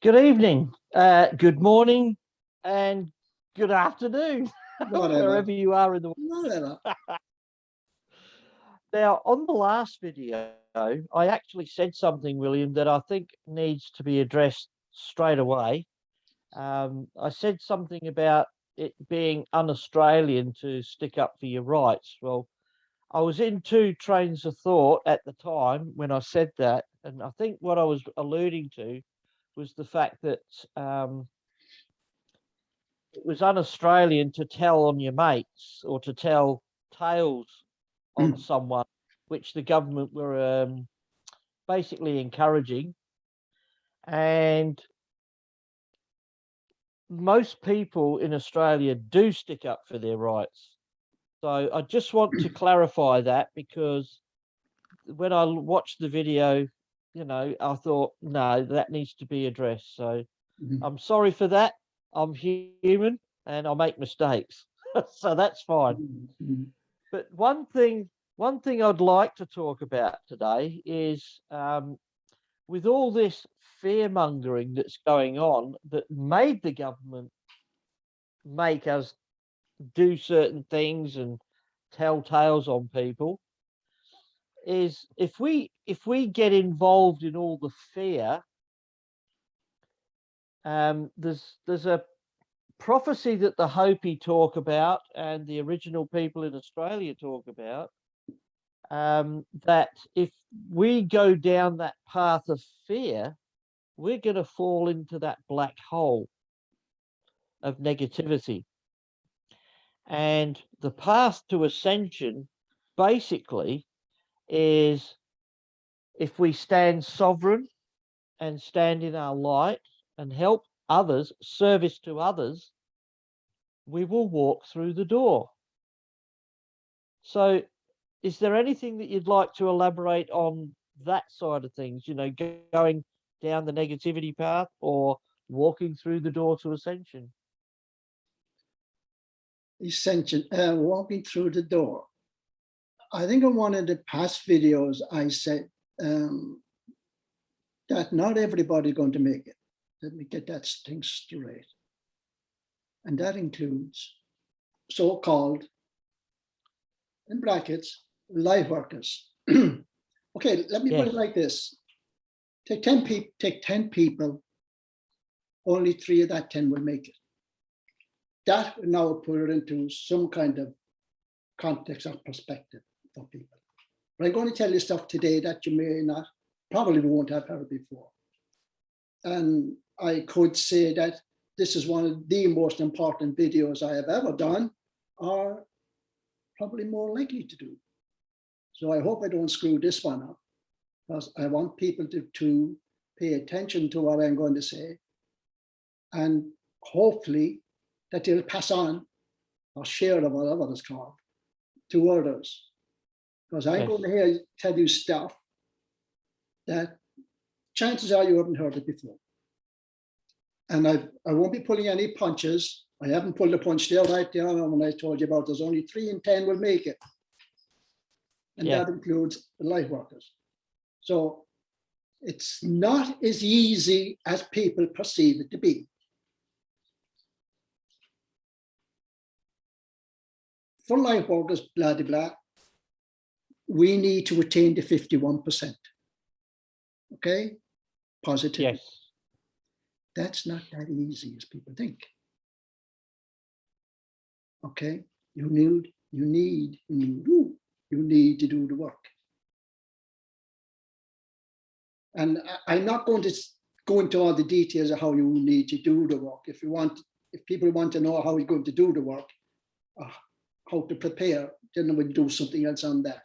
Good evening, good morning, and good afternoon, Whatever. wherever you are in the world. Whatever. Now, on the last video, I actually said something, William, that I think needs to be addressed straight away. I said something about it being un-Australian to stick up for your rights. Well, I was in two trains of thought at the time when I said that, and I think what I was alluding to was the fact that it was un-Australian to tell on your mates or to tell tales on someone, which the government were basically encouraging. And most people in Australia do stick up for their rights. So I just want to clarify that, because when I watched the video, I thought, no, that needs to be addressed. So I'm sorry for that. I'm human and I make mistakes. So that's fine. But one thing I'd like to talk about today is with all this fear mongering that's going on that made the government make us do certain things and tell tales on people, is if we get involved in all the fear, there's a prophecy that the Hopi talk about and the original people in Australia talk about, that if we go down that path of fear, we're going to fall into that black hole of negativity. And the path to ascension basically is, if we stand sovereign and stand in our light and help others, service to others, we will walk through the door. So is there anything that you'd like to elaborate on that side of things, going down the negativity path or walking through the door to ascension? Ascension, walking through the door. I think in one of the past videos, I said that not everybody's going to make it. Let me get that thing straight. And that includes so-called, in brackets, light workers. Okay, let me put it like this. Take 10 people, only 3 of that 10 will make it. That will now put it into some kind of context or perspective for people. But I'm going to tell you stuff today that you may not, probably won't have heard before. And I could say that this is one of the most important videos I have ever done, or probably more likely to do. So I hope I don't screw this one up, because I want people to pay attention to what I'm going to say, and hopefully that they'll pass on or share, or whatever it's called, to others. Because I'm going to tell you stuff that chances are you haven't heard it before. And I won't be pulling any punches. I haven't pulled a punch there right there when I told you about there's only 3 in 10 will make it. And that includes the light workers. So it's not as easy as people perceive it to be. For light workers, blah, blah, blah, we need to attain the 51%. Okay? Positive. Yes. That's not that easy as people think. Okay? You need to do the work. And I'm not going to go into all the details of how you need to do the work. If people want to know how you're going to do the work, how to prepare, then we'll do something else on that.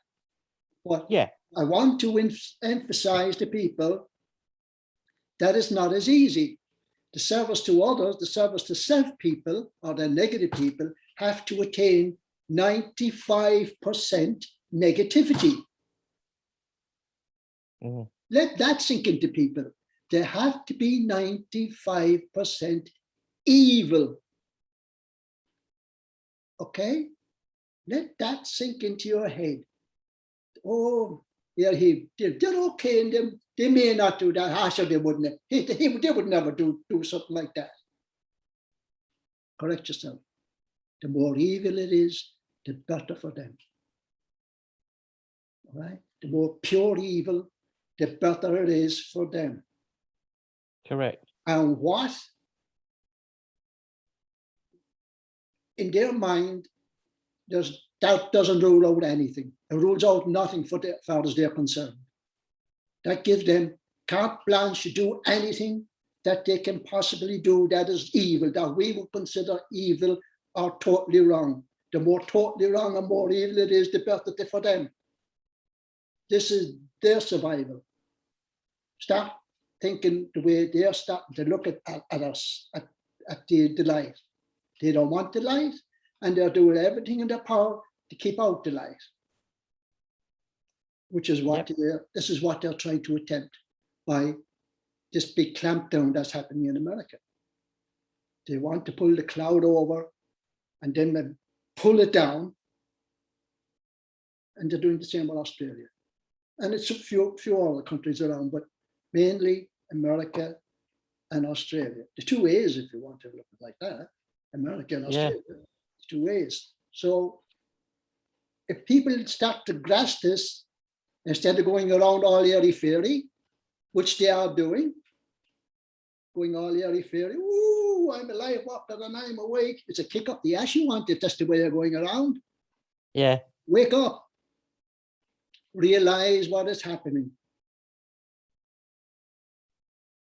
But I want to emphasize to people that it's not as easy. The service to others, the service to self people, or the negative people, have to attain 95% negativity. Let that sink into people. They have to be 95% evil. Okay? Let that sink into your head. Oh, Yeah, they're okay, and they may not do that. I said they wouldn't. They would never do something like that. Correct yourself. The more evil it is, the better for them. All right? The more pure evil, the better it is for them. Correct. And what, in their mind, that doesn't rule out anything. It rules out nothing for as far as they're concerned. That gives them carte blanche to do anything that they can possibly do that is evil, that we would consider evil or totally wrong. The more totally wrong and more evil it is, the better for them. This is their survival. Start thinking the way they're starting to look at us, at the light. They don't want the light, and they're doing everything in their power to keep out the light, which is what this is what they're trying to attempt by this big clampdown that's happening in America. They want to pull the cloud over and then pull it down, and they're doing the same with Australia. And it's a few other countries around, but mainly America and Australia. The two ways, if you want to look at it like that, America and Australia, two ways. So if people start to grasp this, instead of going around all airy-fairy, which they are doing, going all airy-fairy, ooh, I'm alive, and I'm awake. It's a kick up the ass you want if that's the way you're going around. Yeah. Wake up. Realize what is happening.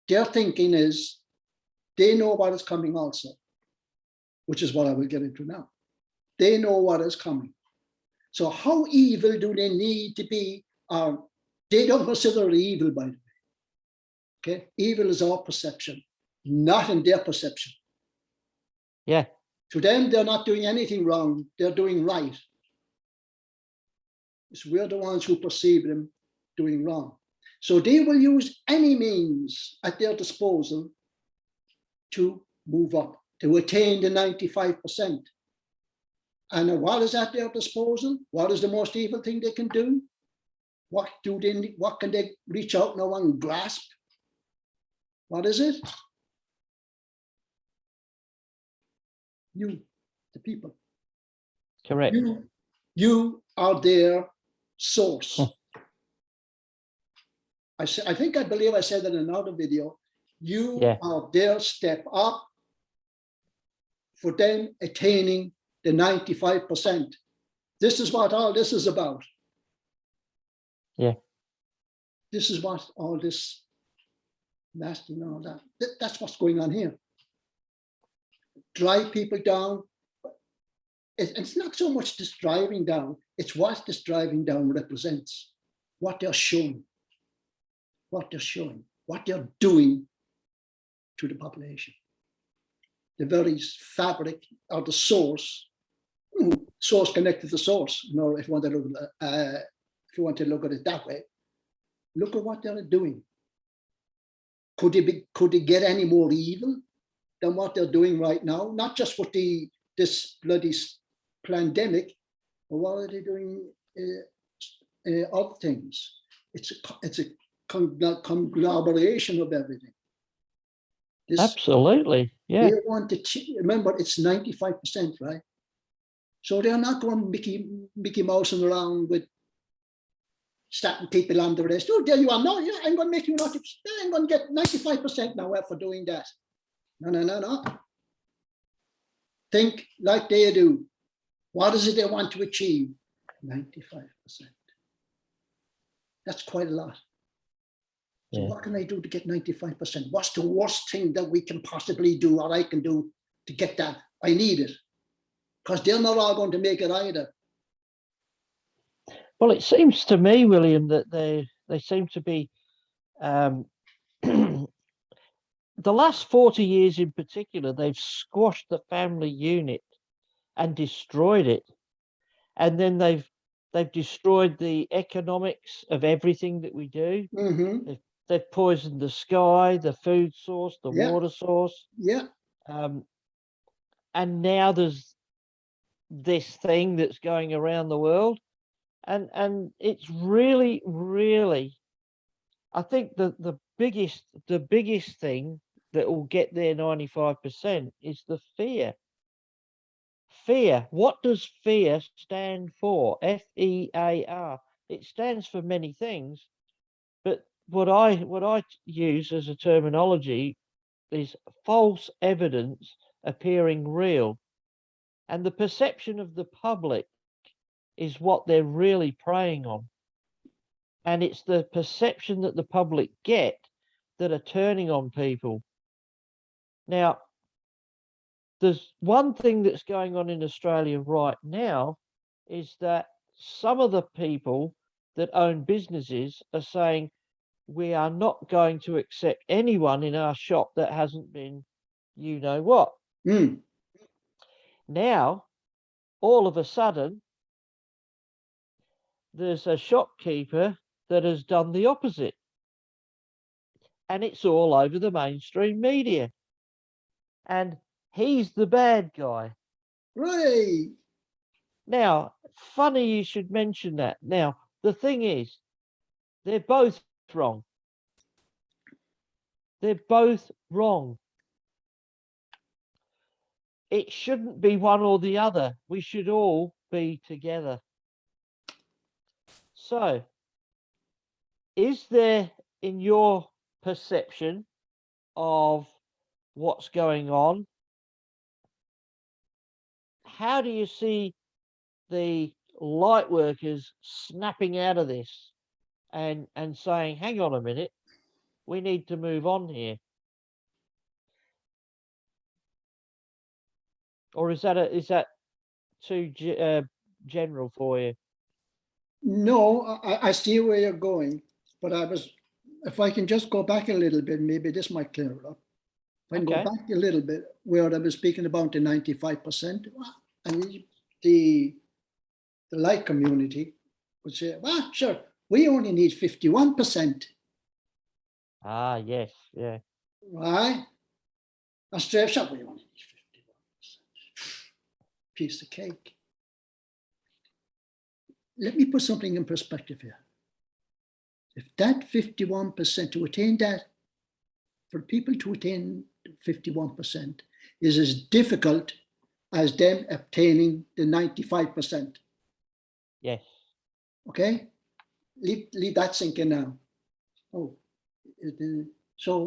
Their thinking is, they know what is coming also, which is what I will get into now. They know what is coming. So how evil do they need to be? They don't consider it evil, by the way. Okay, evil is our perception, not in their perception. Yeah. To them, they're not doing anything wrong. They're doing right. It's we're the ones who perceive them doing wrong. So they will use any means at their disposal to move up, to attain the 95%. And what is at their disposal? What is the most evil thing they can do? What can they reach out now and grasp? What is it? You, the people. Correct. You are their source. I believe I said that in another video. You are their step up for them attaining the 95%. This is what all this is about. Yeah. This is what all this nasty and all that. That's what's going on here. Drive people down. It's not so much this driving down, it's what this driving down represents, what they're showing, what they're doing to the population. The very fabric or the source connected to source. You know, if you want to look at it that way, look at what they're doing. Could they get any more evil than what they're doing right now? Not just with this bloody pandemic, but what are they doing? Other things. It's a conglomeration of everything. Absolutely, yeah. They want to remember it's 95%, right? So they're not going Mickey Mousing around with starting people on the wrist. Oh, there you are. No, yeah, I'm going to make you 90%. I'm going to get 95% now for doing that. No. Think like they do. What is it they want to achieve? 95%. That's quite a lot. So what can I do to get 95%? What's the worst thing that we can possibly do or I can do to get that? I need it. Because they're not all going to make it either. Well, it seems to me, William, that they seem to be the last 40 years in particular, they've squashed the family unit and destroyed it. And then they've destroyed the economics of everything that we do. Mm-hmm. They've poisoned the sky, the food source, the water source. Yeah. And now there's this thing that's going around the world. And it's really, really, I think the biggest thing that will get there 95% is the fear. Fear. What does fear stand for? FEAR. It stands for many things, but what I use as a terminology is false evidence appearing real. And the perception of the public is what they're really preying on. And it's the perception that the public get that are turning on people. Now, there's one thing that's going on in Australia right now is that some of the people that own businesses are saying, we are not going to accept anyone in our shop that hasn't been, you know what. Mm. Now, all of a sudden, there's a shopkeeper that has done the opposite. And it's all over the mainstream media. And he's the bad guy. Right. Now, funny you should mention that. Now, the thing is, they're both wrong. They're both wrong. It shouldn't be one or the other. We should all be together. So, is there, in your perception of what's going on, how do you see the light workers snapping out of this and saying, hang on a minute, we need to move on here? Or is that too general for you? No, I see where you're going, but if I can just go back a little bit, maybe this might clear it up. If I can go Okay. back a little bit, where I was speaking about the 95%, and the light community would say, well, sure, we only need 51%, Ah, yes, yeah. right? Australia, we only need 51%. Piece of cake. Let me put something in perspective here. If that 51% to attain that, for people to attain 51% is as difficult as them obtaining the 95%. Yes. Okay? Leave that sink in now. Oh, so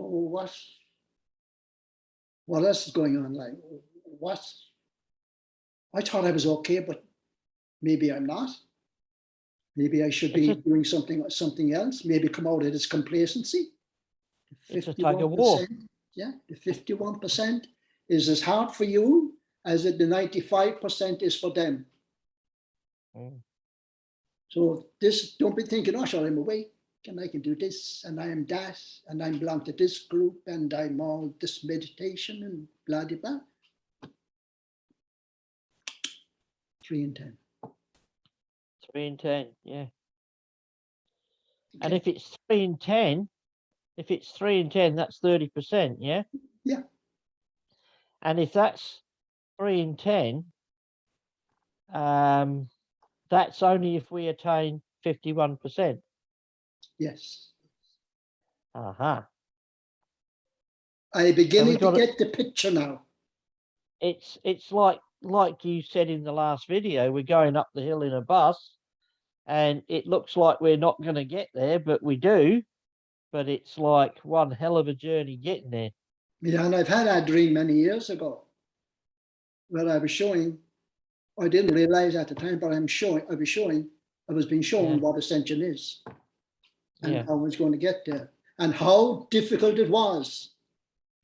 what else is going on? Like, I thought I was okay, but maybe I'm not. Maybe I should be doing something else. Maybe come out of this complacency. It's a tug of war. Yeah, the 51% is as hard for you as the 95% is for them. Mm. So this, don't be thinking, oh, sure, I'm awake and I can do this and I am that and I belong to this group and I'm all this meditation and blah, blah, blah. 3 and 10. 3 and 10, yeah. Okay. And if it's 3 and 10, that's 30%, yeah? Yeah. And if that's 3 and 10, that's only if we attain 51%. Yes. Uh-huh. I'm beginning to get the picture now. It's like you said in the last video, we're going up the hill in a bus and it looks like we're not going to get there, but we do. But it's like one hell of a journey getting there. Yeah, and I've had that dream many years ago where I was showing, I didn't realize at the time, but I was being shown what Ascension is and how I was going to get there and how difficult it was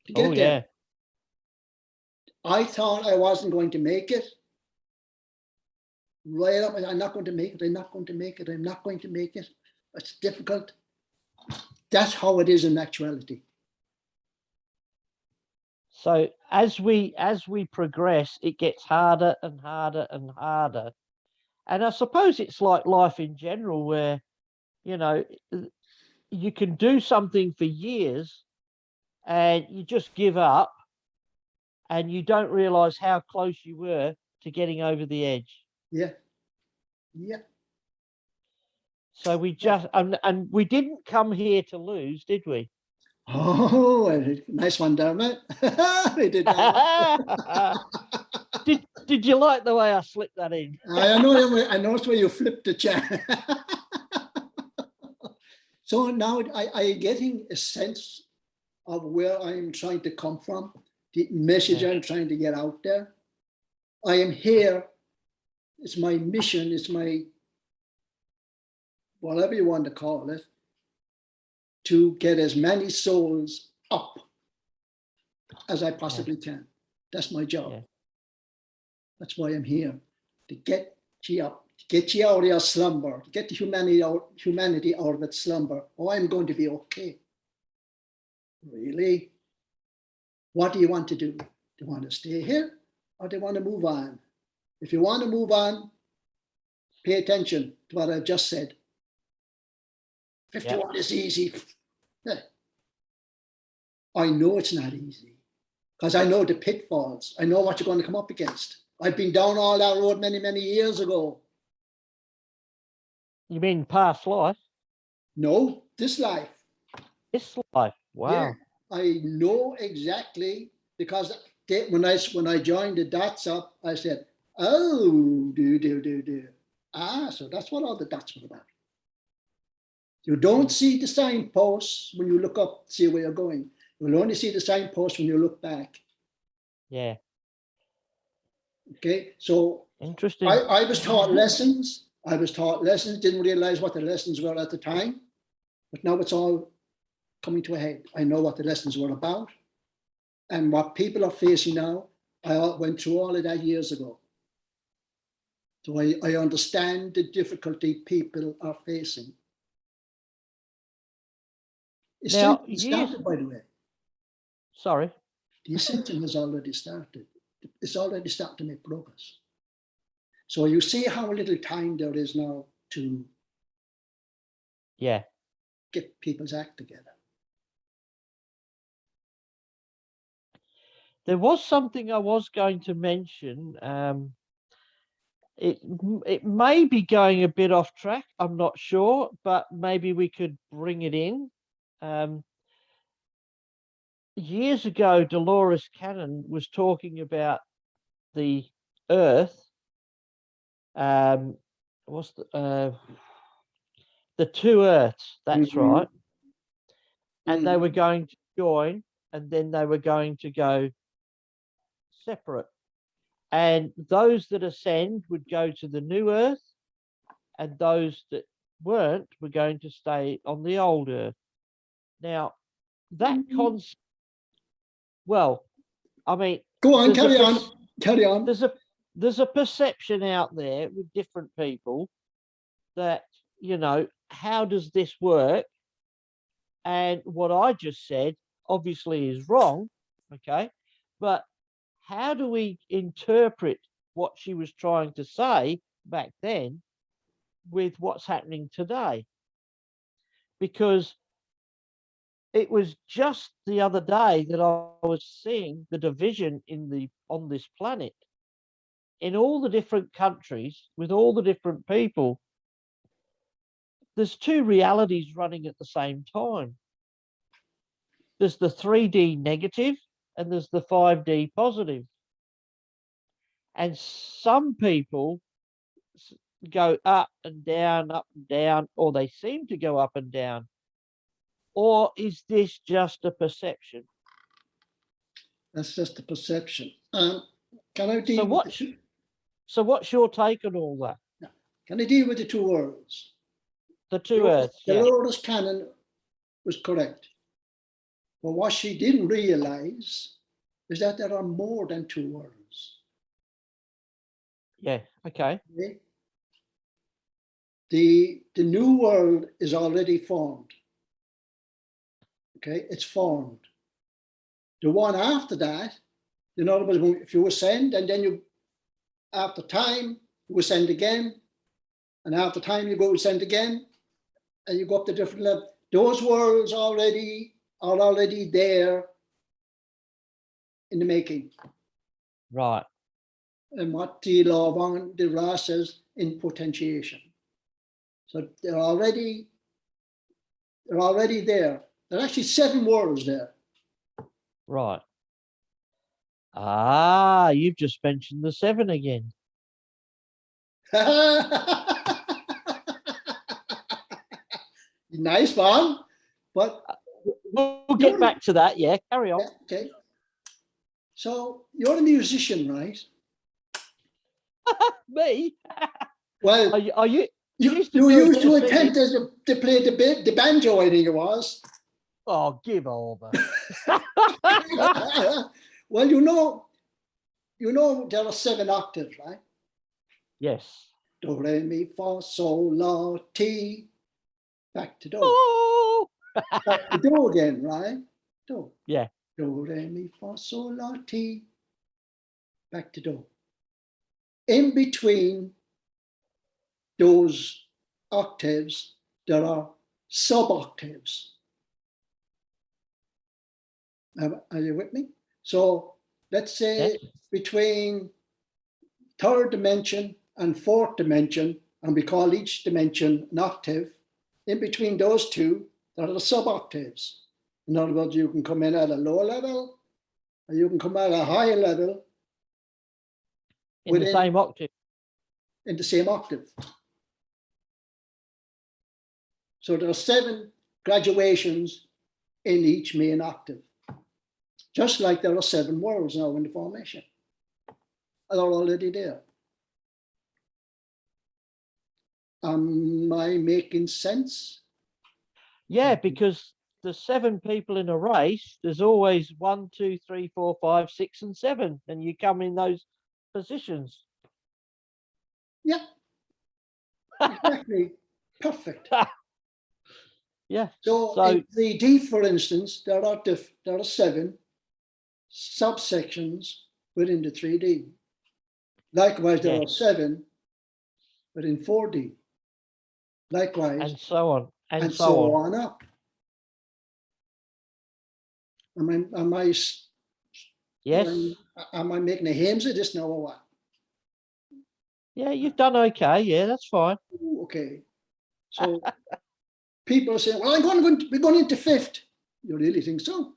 to get there. Yeah. I thought I wasn't going to make it. Right up, I'm not going to make it, I'm not going to make it, I'm not going to make it. It's difficult. That's how it is in actuality. So as we progress, it gets harder and harder and harder. And I suppose it's like life in general where, you know, you can do something for years and you just give up and you don't realize how close you were to getting over the edge. Yeah. Yeah. So we just and we didn't come here to lose, did we? Oh, nice one, Dermot. We did that. Did you like the way I slipped that in? I know. I noticed where you flipped the chair. So now I getting a sense of where I'm trying to come from, the message Yeah. I'm trying to get out there. I am here. It's my mission. It's my, whatever you want to call it, to get as many souls up as I possibly can. That's my job. Yeah. That's why I'm here, to get you up, to get you out of your slumber, to get the humanity out of its slumber. Oh, I'm going to be okay. Really? What do you want to do? Do you want to stay here or do you want to move on? If you want to move on, pay attention to what I've just said. 51 is easy. I know it's not easy because I know the pitfalls. I know what you're going to come up against. I've been down all that road many, many years ago. You mean past life? No, this life. This life. Wow. Yeah, I know exactly because when I joined the dots up, I said, oh, do. So that's what all the dots were about. You don't see the signposts when you look up, see where you're going. You'll only see the signposts when you look back. Yeah. Okay, so Interesting. I was taught lessons. Didn't realize what the lessons were at the time, but now it's all coming to a head. I know what the lessons were about and what people are facing now. I went through all of that years ago. So I understand the difficulty people are facing. Now, Ascension started, by the way. Sorry. The Ascension has already started. It's already starting to make progress. So you see how little time there is now to get people's act together. There was something I was going to mention. It may be going a bit off track. I'm not sure, but maybe we could bring it in. Years ago, Dolores Cannon was talking about the Earth. What's the two Earths? That's right. And they were going to join, and then they were going to go separate. And those that ascend would go to the new Earth, and those that weren't were going to stay on the old Earth. Now, that concept, well, I mean, go on, carry on. There's a perception out there with different people that, how does this work? And what I just said obviously is wrong, okay? But how do we interpret what she was trying to say back then with what's happening today? Because it was just the other day that I was seeing the division on this planet in all the different countries with all the different people. There's two realities running at the same time. There's the 3D negative and there's the 5D positive. And some people go up and down, or they seem to go up and down. Or is this just a perception? That's just a perception. Can I deal So what's your take on all that? Can I deal with the two worlds? The two Earths, yeah. Dolores Cannon was correct. But what she didn't realize is that there are more than two worlds. Yeah, okay. The new world is already formed. Okay, it's formed. The one after that, in other words, if you ascend and then you, after time, you ascend again, and after time you go ascend again, and you go up to different levels. Those worlds are already there in the making. Right. And what the law of the Ra says in potentiation. So they're already there. There are actually 7 words there. Right. Ah, you've just mentioned the 7 again. Nice one. But We'll get back to that. Yeah, carry on. okay. So you're a musician, right? Me? Well, Are you you used to do a used bit to of singing? attempt to play the banjo, I think it was. Oh, give over. Well, you know there are 7 octaves, right? Yes. Do, re, mi, fa, sol, la, ti. Back to do. Oh, Back to do again, right? Do. yeah. Do, re, mi, fa, sol, la, ti. Back to do. In between those octaves, there are sub-octaves. Are you with me? So let's say between 3rd dimension and 4th dimension, and we call each dimension an octave, in between those two, there are the sub-octaves. In other words, you can come in at a lower level, or you can come at a higher level. In the same octave. In the same octave. So there are 7 graduations in each main octave. Just like there are 7 words now in the formation. They're already there. Am I making sense? Yeah, because the 7 people in a race, there's always 1, 2, 3, 4, 5, 6, and 7, and you come in those positions. Yeah, exactly. Perfect. Yeah. So in 3D, for instance, there are 7 subsections within the 3D. Likewise, there are 7 within 4D. Likewise, and so on, and so on up. Am I yes. Am I making a hames of this now or what? Yeah, you've done okay. Yeah, that's fine. Ooh, okay. So people are saying, well, we're going into 5th. You really think so?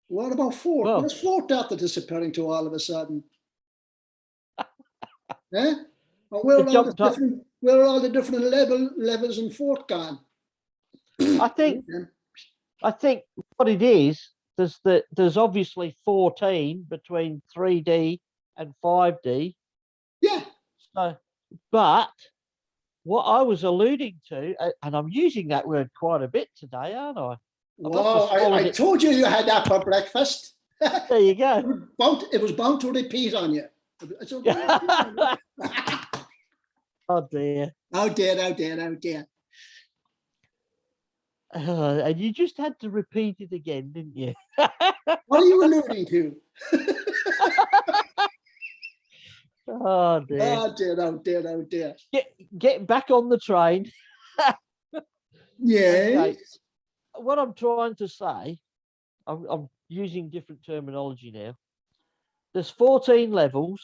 What about 4th? Well, where's 4th after disappearing to all of a sudden? Eh? And where are all the different levels in 4th gone? I think what it is, there's obviously 14 between 3D and 5D. Yeah. So, but what I was alluding to, and I'm using that word quite a bit today, aren't I? Wow, I told you had that for breakfast. There you go. It was bound to repeat on you. Oh dear. Oh dear. And you just had to repeat it again, didn't you? What are you alluding to? Oh dear. Oh dear. Get back on the train. Yes. Okay. What I'm trying to say, I'm using different terminology now. There's 14 levels,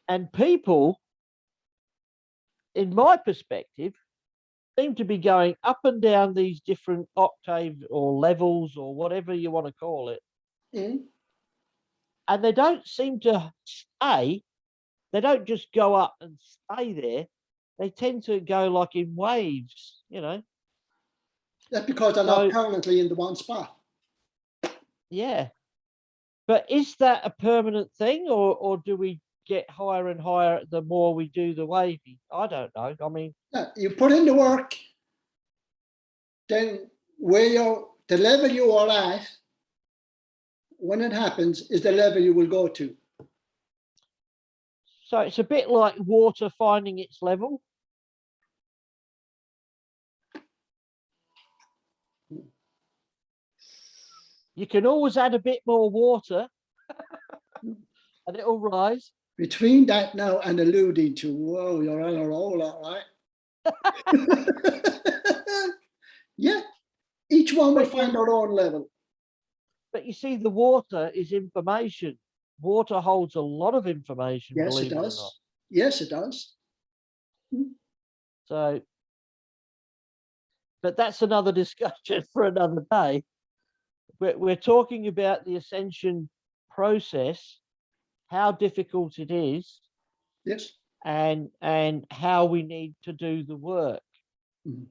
and people, in my perspective, seem to be going up and down these different octaves or levels or whatever you want to call it. Mm. And they don't seem to stay. They don't just go up and stay there. They tend to go like in waves, you know. That's because they're not permanently in the one spot. Yeah. But is that a permanent thing, or do we get higher and higher the more we do the waving? I don't know. I mean, you put in the work, then the level you are at, when it happens, is the level you will go to. so it's a bit like water finding its level. You can always add a bit more water and it'll rise. Between that now and alluding to, whoa, you're on a roll, all right. Yeah, each one will find their own level. But you see, the water is information. Water holds a lot of information. Yes, it does. Yes, it does. So, but that's another discussion for another day. We're talking about the ascension process, how difficult it is, Yes. and how we need to do the work. Mhm.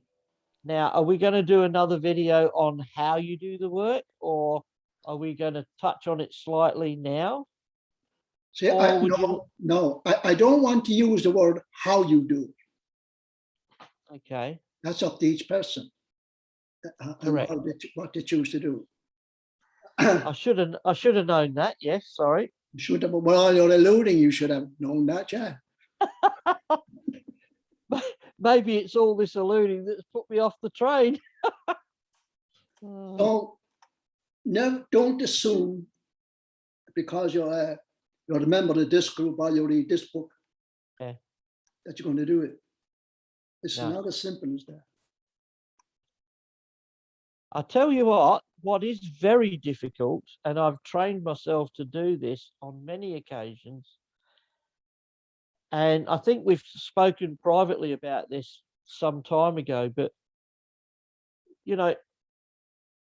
Now, are we going to do another video on how you do the work, or are we going to touch on it slightly now? See, Or would I don't want to use the word how you do. Okay, That's up to each person. And correct. what they choose to do. I should have known that. Yes, sorry. Should have, well, you're alluding, you should have known that, yeah. Maybe it's all this alluding that's put me off the train. So never, don't assume because you're a member of this group or you read this book Yeah. that you're going to do it. It's No. not as simple as that. I tell you what is very difficult, and I've trained myself to do this on many occasions, and I think we've spoken privately about this some time ago, but you know,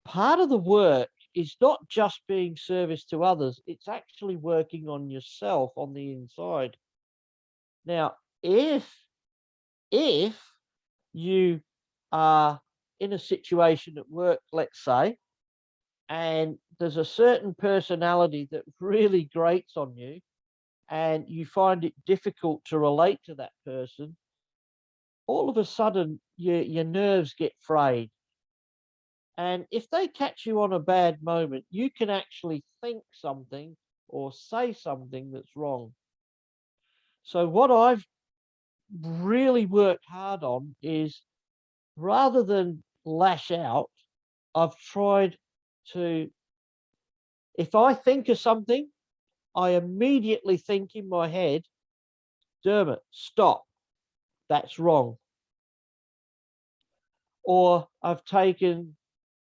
part of the work is not just being service to others, it's actually working on yourself on the inside. Now, if you are in a situation at work, let's say, and there's a certain personality that really grates on you, and you find it difficult to relate to that person, all of a sudden your nerves get frayed. And if they catch you on a bad moment, you can actually think something or say something that's wrong. So what I've really worked hard on is, rather than lash out, I've tried to, if I think of something, I immediately think in my head, Dermot, stop, that's wrong. Or I've taken,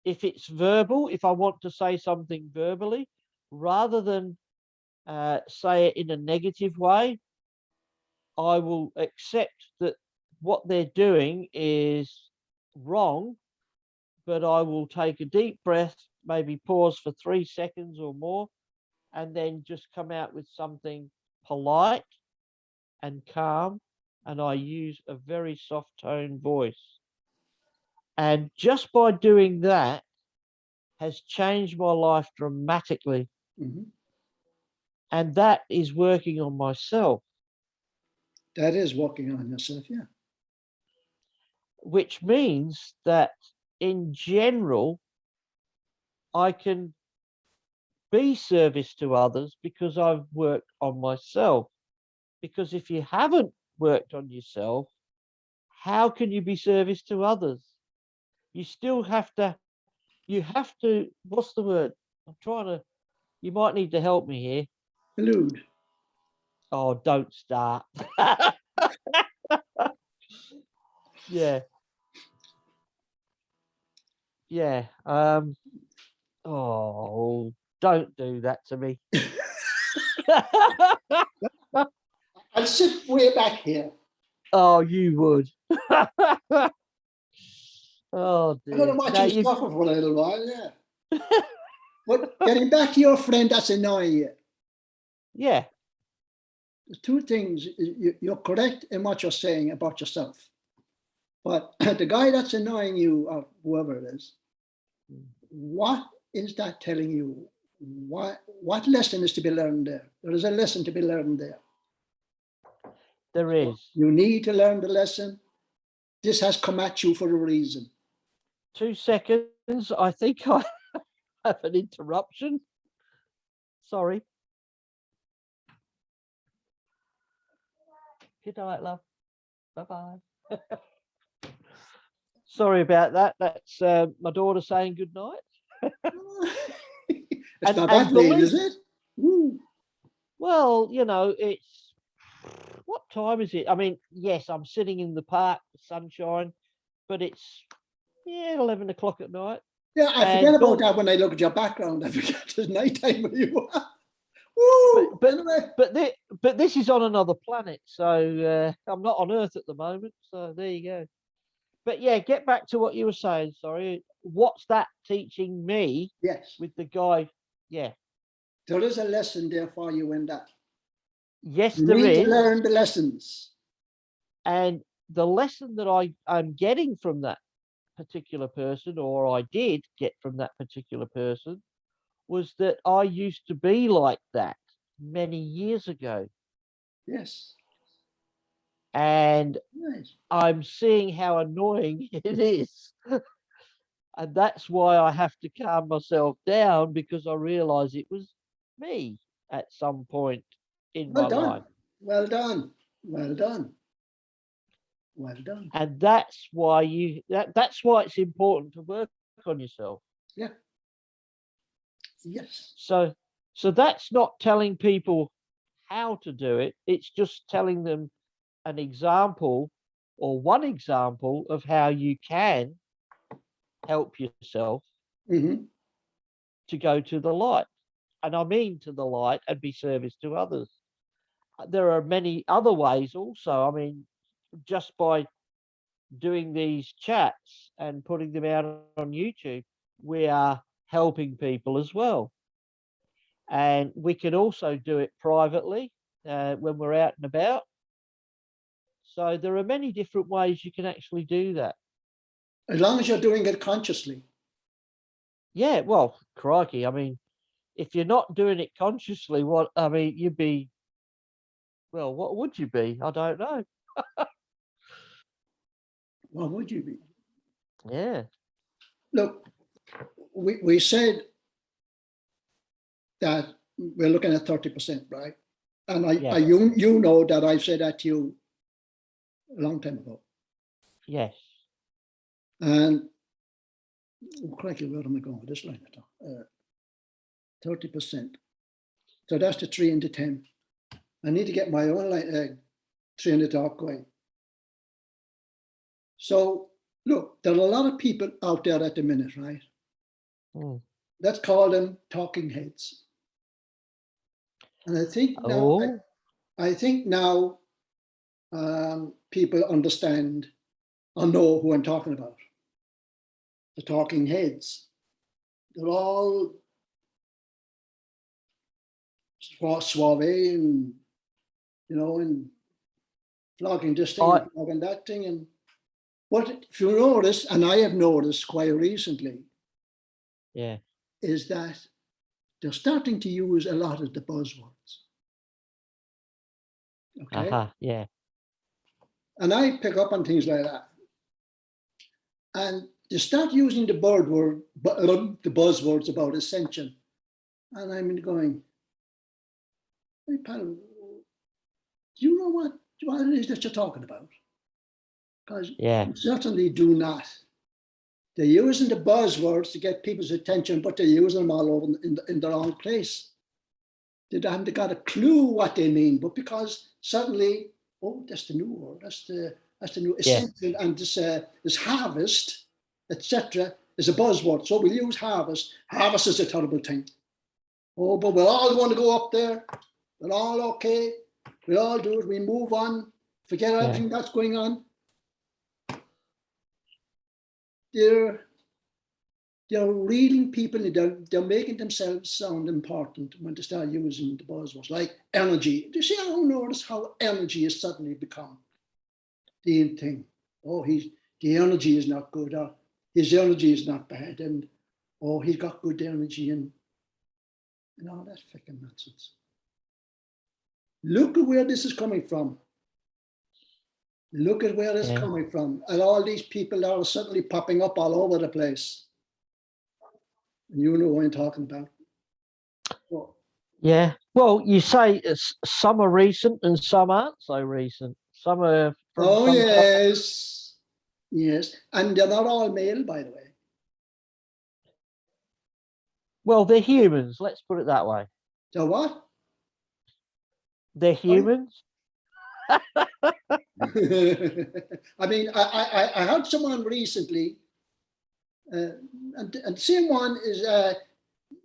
if it's verbal, if I want to say something verbally, rather than say it in a negative way, I will accept that what they're doing is wrong, but I will take a deep breath, maybe pause for 3 seconds or more, and then just come out with something polite and calm. And I use a very soft tone voice. And just by doing that has changed my life dramatically. Mhm. And that is working on myself, That is working on yourself, yeah. which means that in general, I can be service to others because I've worked on myself. Because if you haven't worked on yourself, how can you be service to others? You still have to, what's the word? I'm trying to, you might need to help me here. Allude. Oh, don't start. Yeah. Yeah. Oh, don't do that to me. I'll sit way back here. Oh, you would. Oh I'm going dear. to watch No, you suffer for a little while, yeah. But getting back to your friend that's annoying you, yeah. there's two things. You're correct in what you're saying about yourself. But the guy that's annoying you, or whoever it is, what is that telling you? What lesson is to be learned there? There is a lesson to be learned there. There is. You need to learn the lesson. This has come at you for a reason. 2 seconds. I think I have an interruption. Sorry. Good night, love. Bye-bye. Sorry about that. That's my daughter saying good night. It's not that late, is it? Woo. Well, it's, what time is it? I mean, yes, I'm sitting in the park, the sunshine, but it's 11 o'clock at night. Yeah, I forget about that when I look at your background. I forget it's nighttime where you are. Woo. but anyway, but this is on another planet, so I'm not on Earth at the moment. So there you go. But yeah, get back to what you were saying. Sorry, what's that teaching me yes, with the guy? Yeah, there is a lesson there for you in that. yes, You there need to is, learn the lessons. and the lesson that I'm getting from that particular person, or I did get from that particular person, was that I used to be like that many years ago. Yes, And nice. I'm seeing how annoying it is. And that's why I have to calm myself down, because I realize it was me at some point in my Well life. done. Well done. Well done. Well done. And that's why that's why it's important to work on yourself. Yeah. Yes. So that's not telling people how to do it. It's just telling them an example, or one example, of how you can help yourself Mm-hmm. to go to the light. And I mean to the light and be service to others. There are many other ways also. I mean, just by doing these chats and putting them out on YouTube, we are helping people as well. And we can also do it privately when we're out and about. So there are many different ways you can actually do that. As long as you're doing it consciously. Yeah, well, crikey. I mean, if you're not doing it consciously, what I mean, you'd be, well, what would you be? I don't know. What would you be? Yeah. Look, we said that we're looking at 30%, right? And Yes. you know that I've said that to you a long time ago. Yes. And crikey, where am I going with this line? 30%. So that's the 3 into 10. I need to get my own line, 3 in the top going. So look, there are a lot of people out there at the minute, right? Mm. Let's call them talking heads. And I think now, Oh, I think now people understand or know who I'm talking about. The talking heads. They're all suave and, you know, and flogging this thing and flogging that thing. And what, if you notice, and I have noticed quite recently, yeah. is that they're starting to use a lot of the buzzwords. Okay. Yeah. And I pick up on things like that. And they start using the the buzzwords about ascension. And I'm going, hey, pal, do you know what it is that you're talking about? Because Yeah. you certainly do not. They're using the buzzwords to get people's attention, but they're using them all over in the wrong place. They haven't got a clue what they mean, but because suddenly, oh, that's the new word, that's the new Yeah. ascension, and this harvest, etc., is a buzzword. So we'll use harvest. Harvest is a terrible thing. Oh, but we're all going to go up there. We're all okay. We all do it. We move on. Forget everything that's going on. They're reading people. They're making themselves sound important when they start using the buzzwords like energy. Do you see how notice how energy has suddenly become the thing? Oh, the energy is not good. Or his energy is not bad, and oh, he's got good energy, and all that freaking nonsense. Look at where this is coming from. Look at where it's coming from. And all these people are suddenly popping up all over the place. And you know what I'm talking about. Well, Yeah. Well, you say some are recent and some aren't so recent. Some are from some time. yes. Yes. And they're not all male, by the way. Well, they're humans. Let's put it that way. So what? They're humans. I mean, I heard someone recently, and the same one is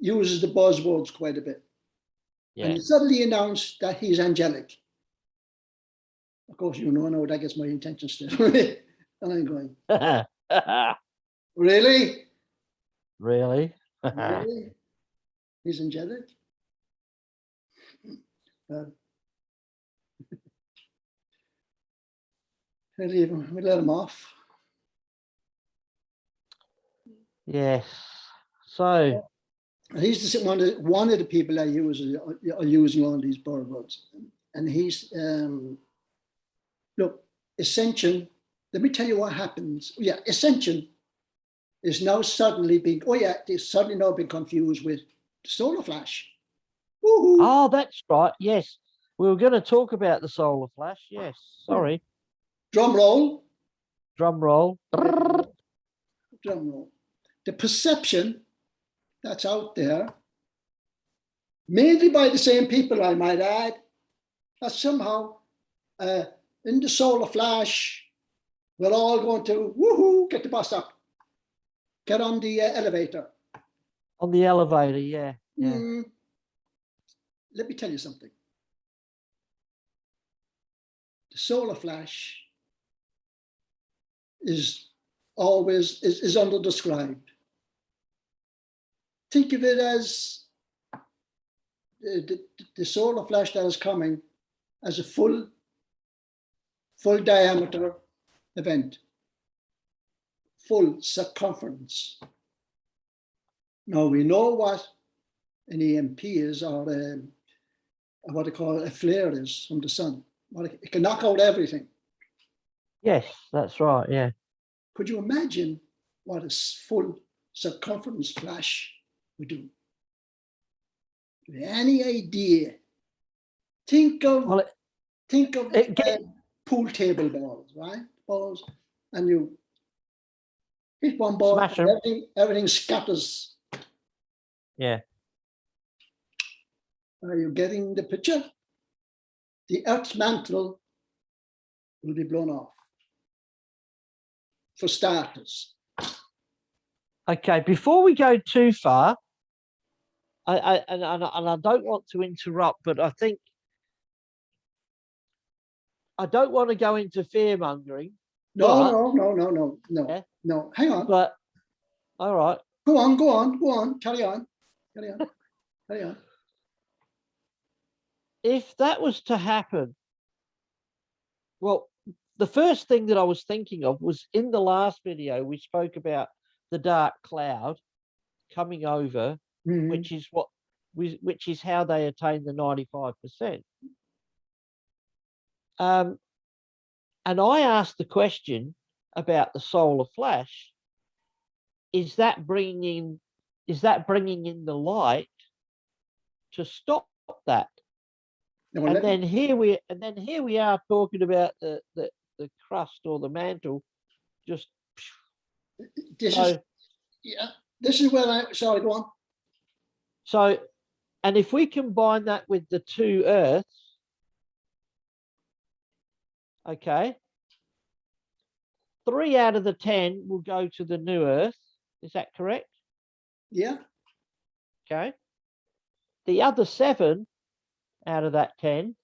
uses the buzzwords quite a bit. Yeah. And he suddenly announced that he's angelic. Of course, you know now that gets my attention straight away. And I'm going, really? Really? Really? He's angelic? We let him off. Yes. So He's one of the people I use are using all these buzzwords, and he's look, Ascension. Let me tell you what happens. Yeah, Ascension is now suddenly being it's suddenly now been confused with solar flash. Woohoo! oh, that's right. Yes. We were going to talk about the solar flash. Yes. Sorry. Drum roll. Drum roll. Drum roll. The perception that's out there, mainly by the same people, I might add, that somehow in the solar flash, we're all going to woohoo, get the bus up, get on the elevator. On the elevator, yeah. Yeah. Let me tell you something. The solar flash is always is underdescribed. Think of it as the solar flash that is coming as a full diameter event, full circumference. Now we know what an EMP is, or what they call a flare is from the sun. It can knock out everything. Yes, that's right. Yeah. Could you imagine what a full circumference flash would do? Any idea? Think of pool table balls, right? Balls, and you hit one ball, and everything scatters. Yeah. Are you getting the picture? The Earth's mantle will be blown off, for starters. Okay, before we go too far, I don't want to interrupt, but I think I don't want to go into fear mongering. No. Yeah? No. Hang on. But all right. Go on. Carry on. If that was to happen, well, the first thing that I was thinking of was in the last video, we spoke about the dark cloud coming over, which is how they attain the 95%. And I asked the question about the solar flash. Is that bringing in the light to stop that? No, and then here we are talking about the crust or the mantle. Just this is where sorry, go on. So, and if we combine that with the two Earths, okay, 3 out of the 10 will go to the new Earth. Is that correct? Yeah. Okay. The other 7 out of that 10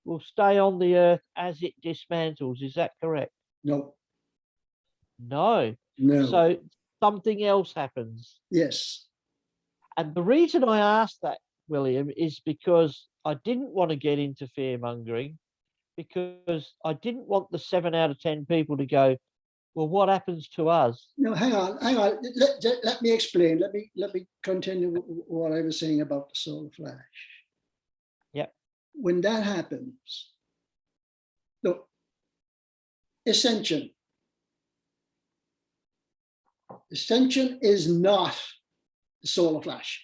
will stay on the Earth as it dismantles. Is that correct? No. No. So something else happens. Yes. And the reason I asked that, William, is because I didn't want to get into fear mongering, because I didn't want the 7 out of 10 people to go, well, what happens to us? No, hang on. Let me explain. Let me continue what I was saying about the solar flash. Yep. When that happens, look, Ascension is not the solar flash.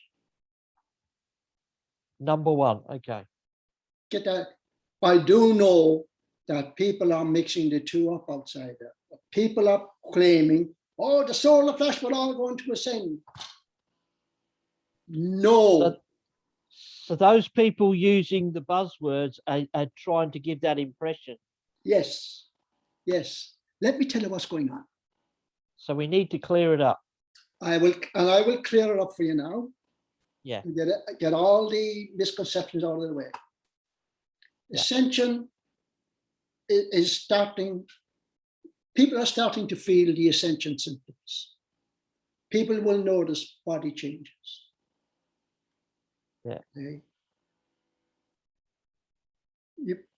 Number one. Okay. Get that? I do know that people are mixing the two up outside there. People are claiming, oh, the solar flash, we're all going to ascend. No. So those people using the buzzwords are trying to give that impression. Yes. Let me tell you what's going on. So we need to clear it up. I will clear it up for you now. Yeah. Get all the misconceptions out of the way. Yeah. Ascension is starting, people are starting to feel the ascension symptoms. People will notice body changes. Yeah. Okay.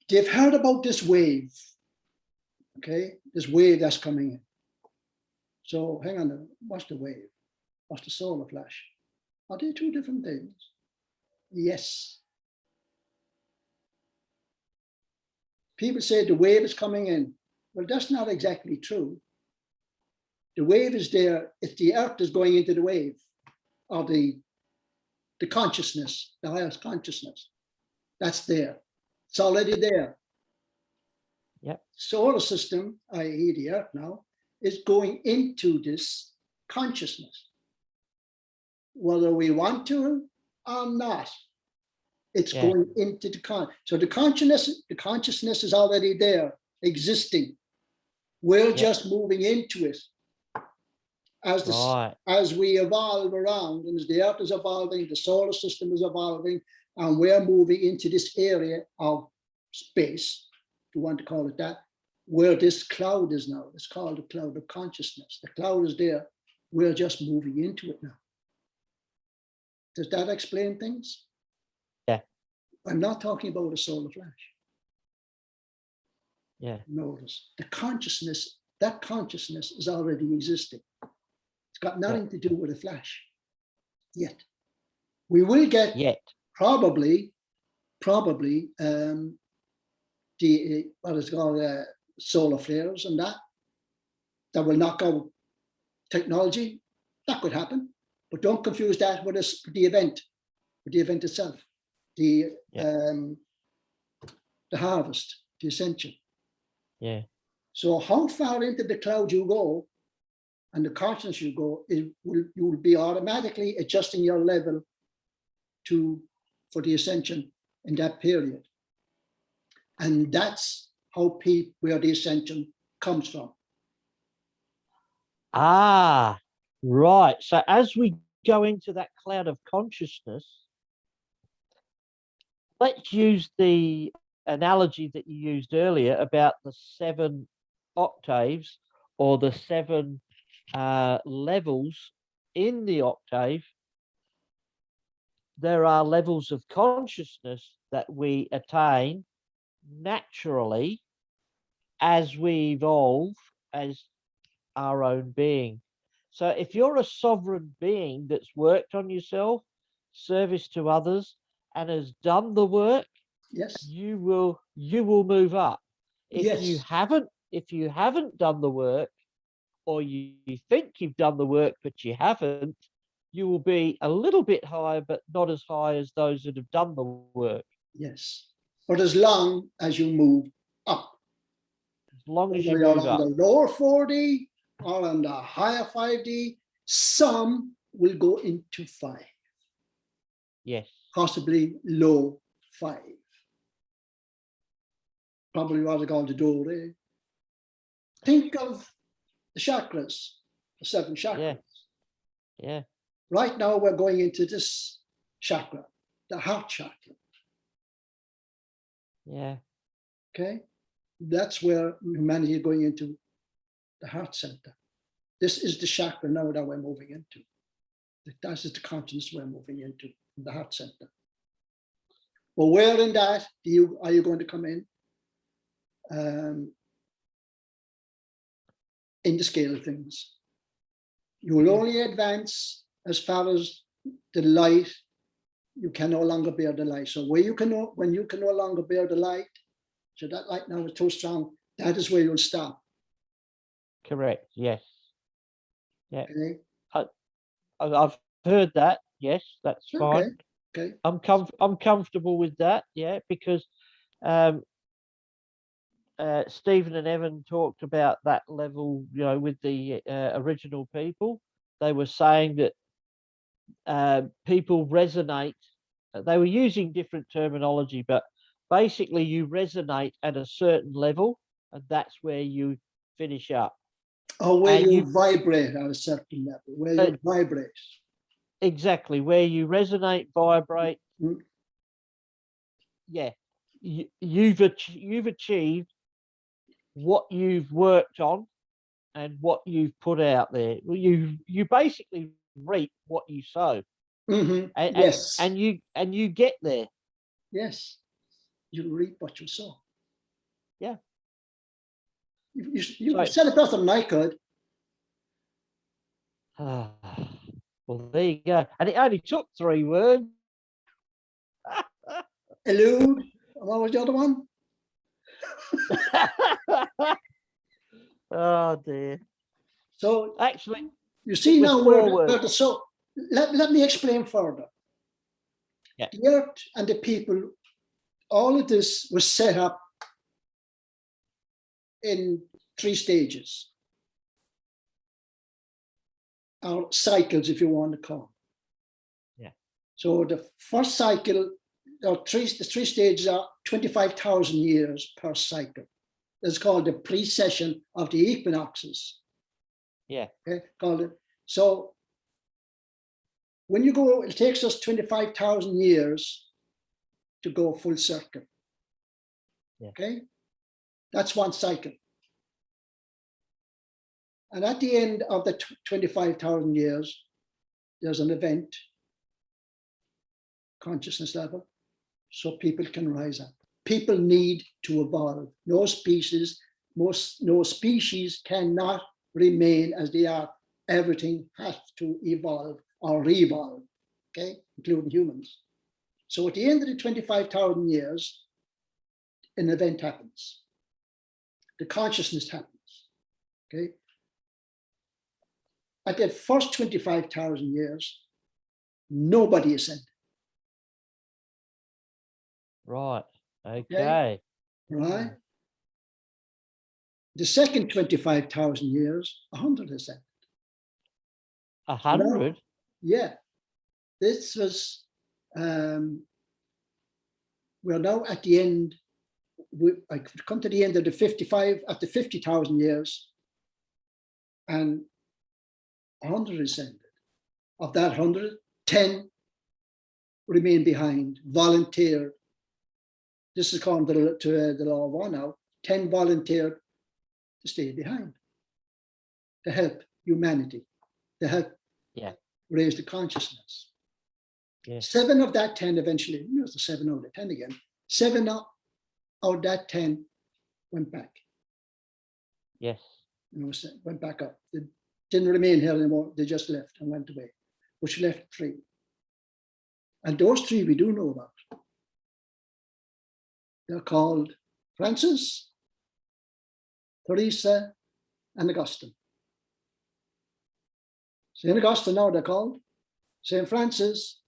They've heard about this wave, okay? This wave that's coming in. So hang on, what's the wave? What's the solar flash? Are they two different things? Yes. People say the wave is coming in. Well, that's not exactly true. The wave is there if the earth is going into the wave, or the consciousness, the highest consciousness. That's there. It's already there. Yep. Solar system, i.e. the earth now, is going into this consciousness. Whether we want to or not, it's going into the so the consciousness is already there, existing. We're just moving into it as as we evolve around, and as the earth is evolving, the solar system is evolving, and we're moving into this area of space, if you want to call it that, where this cloud is now. It's called the cloud of consciousness. The cloud is there. We're just moving into it now. Does that explain things? Yeah. I'm not talking about a solar flash. Yeah. Notice the consciousness, that consciousness is already existing. It's got nothing to do with a flash yet. We will get probably the what is called solar flares and that will knock out technology. That could happen, but don't confuse that with the event itself, the harvest, the ascension. Yeah. So how far into the cloud you go and the consciousness you go, you will be automatically adjusting your level for the ascension in that period. And that's where the ascension comes from. Ah, right. So as we go into that cloud of consciousness, let's use the analogy that you used earlier about the 7 octaves or the 7 levels in the octave. There are levels of consciousness that we attain naturally as we evolve as our own being. So if you're a sovereign being that's worked on yourself, service to others, and has done the work, you will move up. If you haven't done the work, or you think you've done the work but you haven't, you will be a little bit higher, but not as high as those that have done the work. Yes, but as long as you move up, as long as you're move on up, the lower 4D or on the higher 5D, some will go into 5. Yes, possibly low 5. Probably what they call the Dore. Think of the chakras, the 7 chakras. Yeah. Right now we're going into this chakra, the heart chakra. Yeah. Okay, that's where humanity is going into the heart center. This is the chakra now that we're moving into. That is the consciousness we're moving into, the heart center. But where in that are you going to come in? In the scale of things. You will only advance as far as the light. You can no longer bear the light. So when you can no longer bear the light, so that light now is too strong, that is where you'll stop. Correct. Yes. Yeah. Okay. I've heard that. Yes, that's fine. Okay. I'm comfortable with that. Yeah, because Stephen and Evan talked about that level, with the original people. They were saying that people resonate. They were using different terminology, but basically you resonate at a certain level, and that's where you finish up. Or where you vibrate at a certain level, where you vibrate. exactly, where you resonate, vibrate. Mm. Yeah, you've achieved what you've worked on and what you've put out there. Well, you basically reap what you sow, Mhm. and Yes, and you get there. yes. You reap what you sow. Yeah. You So, said it better than I could. well, there you go. And it only took 3 words. Elude. And what was the other one? Oh dear. So Actually, you it see was now 4 where the words. so let me explain further. Yeah. The earth and the people, all of this was set up in 3 stages, or cycles, if you want to call them. Yeah. So the first cycle, the 3 stages are 25,000 years per cycle. It's called the precession of the equinoxes. Yeah. Okay, called it. So when you go, it takes us 25,000 years to go full circle. Yeah. Okay, that's one cycle. And at the end of the 25,000 years, there's an event, consciousness level, so people can rise up. People need to evolve. No species cannot remain as they are. Everything has to evolve or re-evolve, okay, including humans. So at the end of the 25,000 years, an event happens. The consciousness happens, okay? At the first 25,000 years, nobody ascended. Right. Okay. Okay. Right? The second 25,000 years, 100 ascended. 100. Yeah. This was, we're now at the end. I could come to the end of the 55, at the 50,000 years, and 100 ascended. Of that 100, 10 remain behind, volunteered. This is called to the law of one now. 10 volunteered to stay behind, to help humanity, to help raise the consciousness. Yes. 7 of that 10 eventually, it was the 7 out of 10 again, 7 out of that 10 went back. Yes. Went back up. They didn't remain here anymore. They just left and went away, which left 3. And those 3 we do know about. They're called Francis, Teresa, and Augustine. St. Augustine now they're called, St. Francis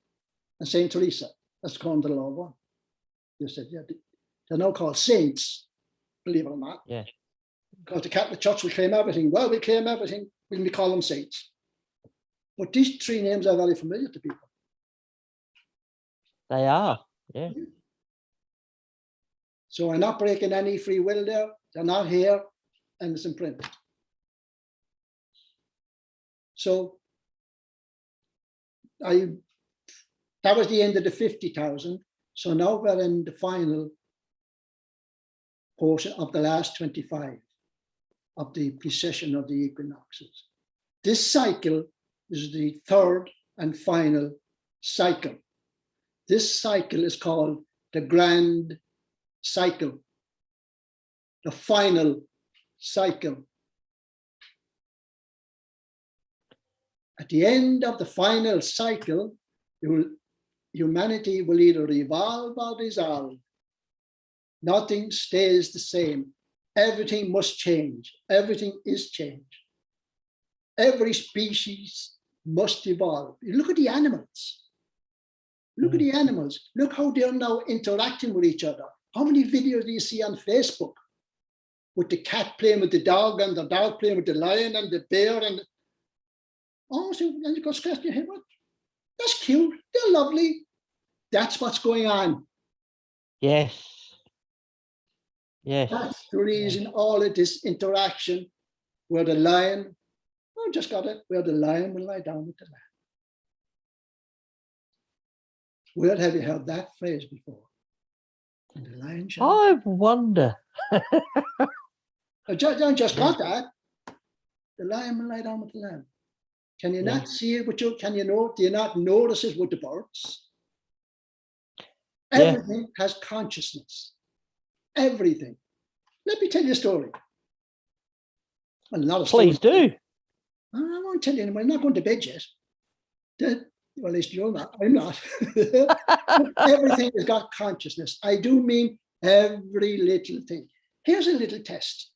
and St. Teresa. That's called the law of one. They said, yeah, they're now called saints, believe it or not. Yeah. Because the Catholic Church will claim everything. Well, we claim everything, we call them saints. But these 3 names are very familiar to people. They are. Yeah. So I'm not breaking any free will there. They're not here, and it's in print. So that was the end of the 50,000. So now we're in the final portion of the last 25 of the precession of the equinoxes. This cycle is the 3rd and final cycle. This cycle is called the grand cycle, the final cycle. At the end of the final cycle, humanity will either evolve or dissolve. Nothing stays the same. Everything must change. Everything is change. Every species must evolve. You look at the animals. Look at the animals. Look how they're now interacting with each other. How many videos do you see on Facebook with the cat playing with the dog and the dog playing with the lion and the bear and so and you go scratch your head. What? That's cute. They're lovely. That's what's going on. Yes. Yes. That's the reason all of this interaction where the lion, where the lion will lie down with the lamb. Where have you heard that phrase before? And the lion shall. I wonder. I just got that. The lion will lie down with the lamb. Can you not see it with your, can you know, do you not notice it with the birds? Everything has consciousness. Everything. Let me tell you a story. Well, not a story. Please do. I won't tell you anymore. I'm not going to bed yet. Well, at least you're not. I'm not. Everything has got consciousness. I do mean every little thing. Here's a little test.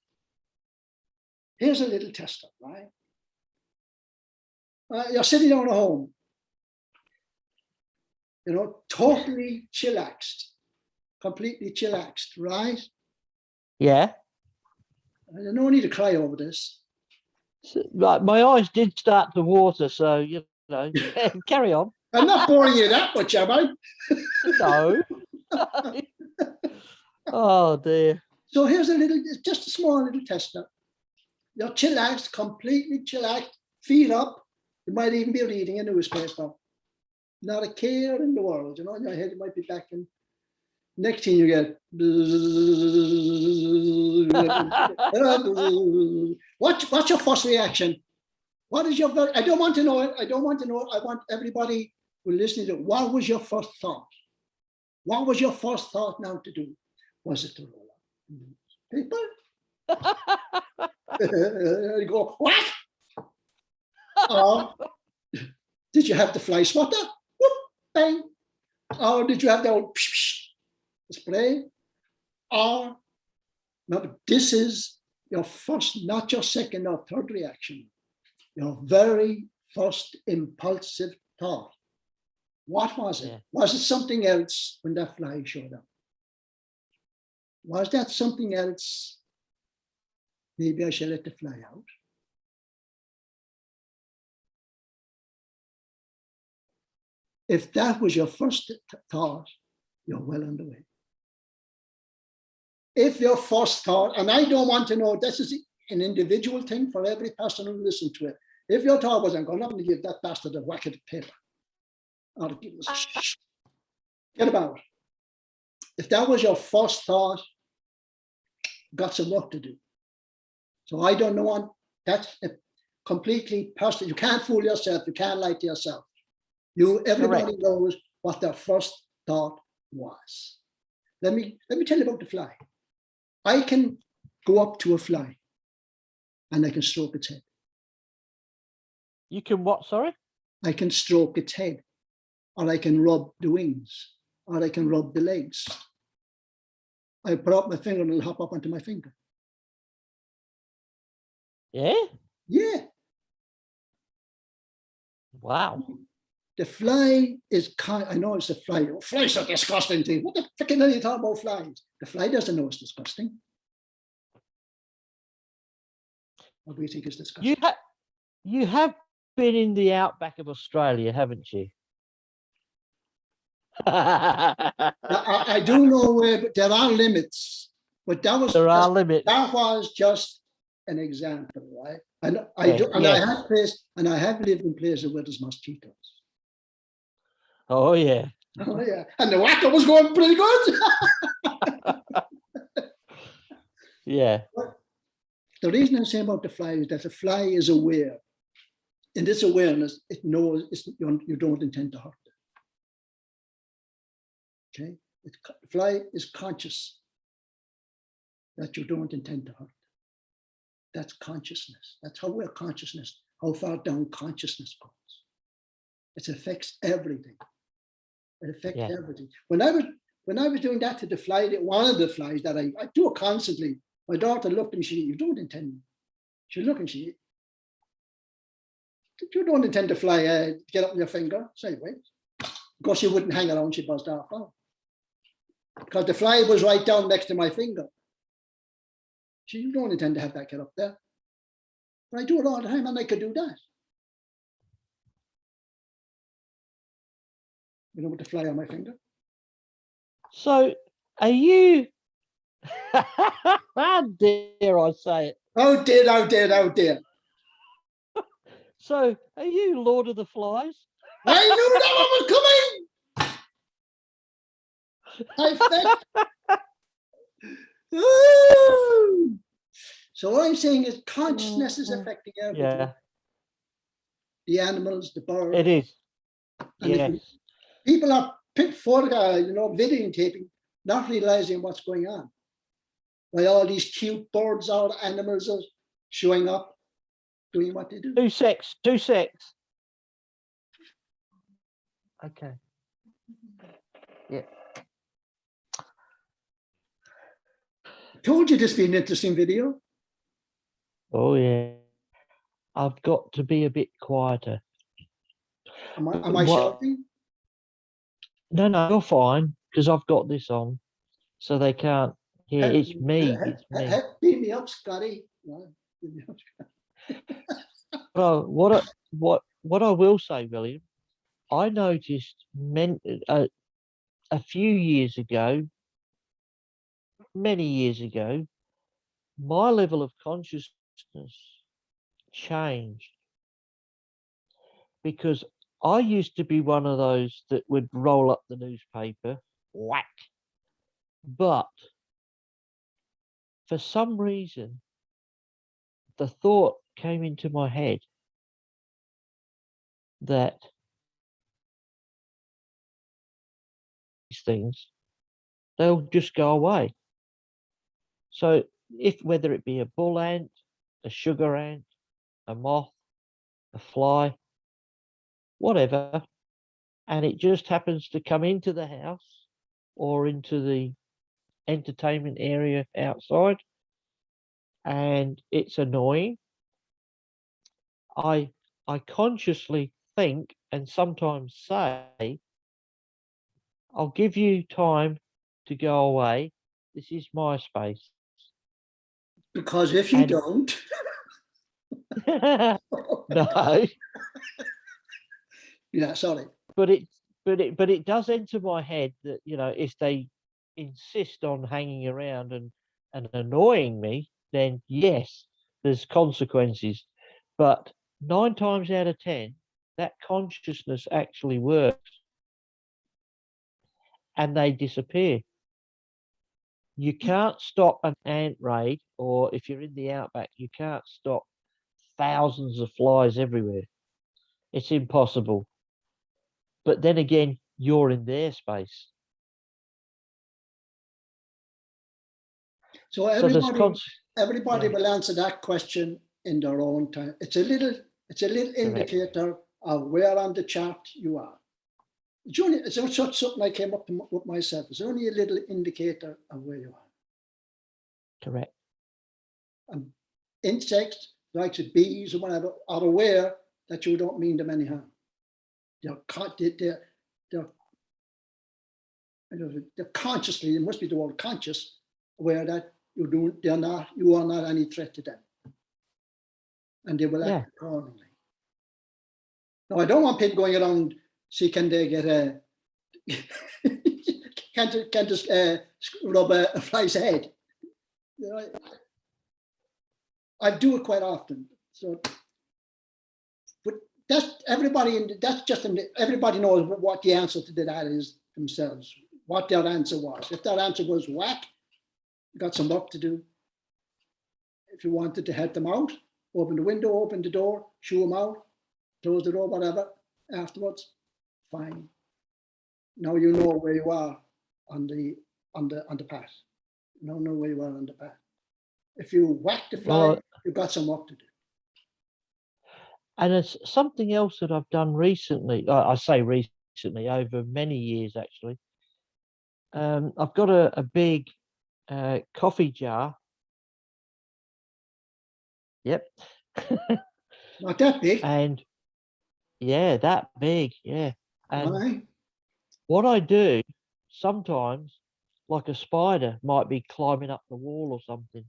Here's a little tester, right? You're sitting down at home, you know, totally chillaxed, completely chillaxed, right? Yeah. There's no need to cry over this. Right, my eyes did start to water, so you know, carry on. I'm not boring you that much, am I? No. Oh dear. So here's a little, just a small little tester. You're chillaxed, completely chillaxed, feet up. You might even be reading a newspaper. Not a care in the world, you know, in your head you might be back in. Next thing you get, what's your first reaction? What is your, I don't want to know it. I don't want to know it. I want everybody who listening to it. What was your first thought? What was your first thought now to do? Was it to roll up paper? You go, what? Or did you have the fly swatter? Whoop, bang. Or did you have the old spray? Or, no, this is your first, not your second or third reaction. Your very first impulsive thought. What was it? Yeah. Was it something else when that fly showed up? Was that something else? Maybe I should let the fly out. If that was your first thought, you're well underway. If your first thought, and I don't want to know, this is an individual thing for every person who listens to it. If your thought was, I'm going to give that bastard a whack at the paper, or get about. If that was your first thought, got some work to do. So I don't know, that's completely personal. You can't fool yourself. You can't lie to yourself. Everybody Correct. Knows what their first thought was. Let me tell you about the fly. I can go up to a fly and I can stroke its head. You can what, sorry? I can stroke its head, or I can rub the wings, or I can rub the legs. I put up my finger and it'll hop up onto my finger. Yeah? Yeah. Wow. The fly is I know it's a fly. Oh, flies are disgusting thing. What the freaking are you talking about flies? The fly doesn't know it's disgusting. What do you think is disgusting? You have been in the outback of Australia, haven't you? I do know where, but there are limits. But that was limits. That was just an example, right? And I have lived in places where there's mosquitoes. Oh yeah. Oh yeah. And the whacker was going pretty good. Yeah. But the reason I'm saying about the fly is that the fly is aware. In this awareness, it knows you don't intend to hurt it. Okay? The fly is conscious that you don't intend to hurt it. That's consciousness. That's how we're consciousness, how far down consciousness goes. It affects everything. It affects everything. When I was doing that to the fly, one of the flies that I do it constantly, my daughter looked at me, you don't intend. She looked and you don't intend to fly, get up in your finger. Say, wait. Of course, she wouldn't hang around, she buzzed off. Because the fly was right down next to my finger. You don't intend to have that get up there. But I do it all the time, and I could do that. You know, with the fly on my finger. So, are you? How dare I say it? Oh dear. So, are you Lord of the Flies? I knew that one was coming. I felt. Woo! So what I'm saying is consciousness is affecting everything. Yeah, The animals, the birds. it is. And if Yes. people are videotaping, not realizing what's going on. Why all these cute birds or animals are showing up, doing what they do. 2 secs. 2 secs. Okay. Yeah. I told you this would be an interesting video. Oh yeah. I've got to be a bit quieter. Am I shouting? No, you're fine because I've got this on, so they can't hear. It's me. It's me. Beat me up, Scotty. Beat me up. Well, what I will say, William, I noticed a few years ago, many years ago, my level of consciousness changed because I used to be one of those that would roll up the newspaper, whack. But for some reason, the thought came into my head that these things, they'll just go away. So whether it be a bull ant, a sugar ant, a moth, a fly, whatever, and it just happens to come into the house or into the entertainment area outside, and it's annoying, I consciously think and sometimes say, I'll give you time to go away. This is my space. Because if you don't. No. Yeah, sorry. But it does enter my head that, if they insist on hanging around and annoying me, then yes, there's consequences. But 9 times out of 10, that consciousness actually works and they disappear. You can't stop an ant raid, or if you're in the outback, you can't stop thousands of flies everywhere. It's impossible. But then again, you're in their space. So everybody will answer that question in their own time. It's a little indicator of where on the chart you are. It's just something I came up with myself. It's only a little indicator of where you are. Correct. And insects, like bees or whatever, are aware that you don't mean them any harm. They're consciously, it must be the word conscious, aware that you are not any threat to them. And they will act accordingly. Now, I don't want people going around, see, can they get can't just rub a fly's head. I do it quite often. So, but everybody knows what the answer to that is themselves, what their answer was. If their answer was whack, you got some work to do. If you wanted to help them out, open the window, open the door, shoo them out, close the door, whatever, afterwards, fine. Now you know where you are on the path. You don't know where you are on the path. If you whack the fly, you've got some work to do. And it's something else that I've done recently. I say recently, over many years actually. I've got a big coffee jar. Yep. Not that big. And yeah, that big. Yeah. And right. What I do sometimes, like a spider might be climbing up the wall or something,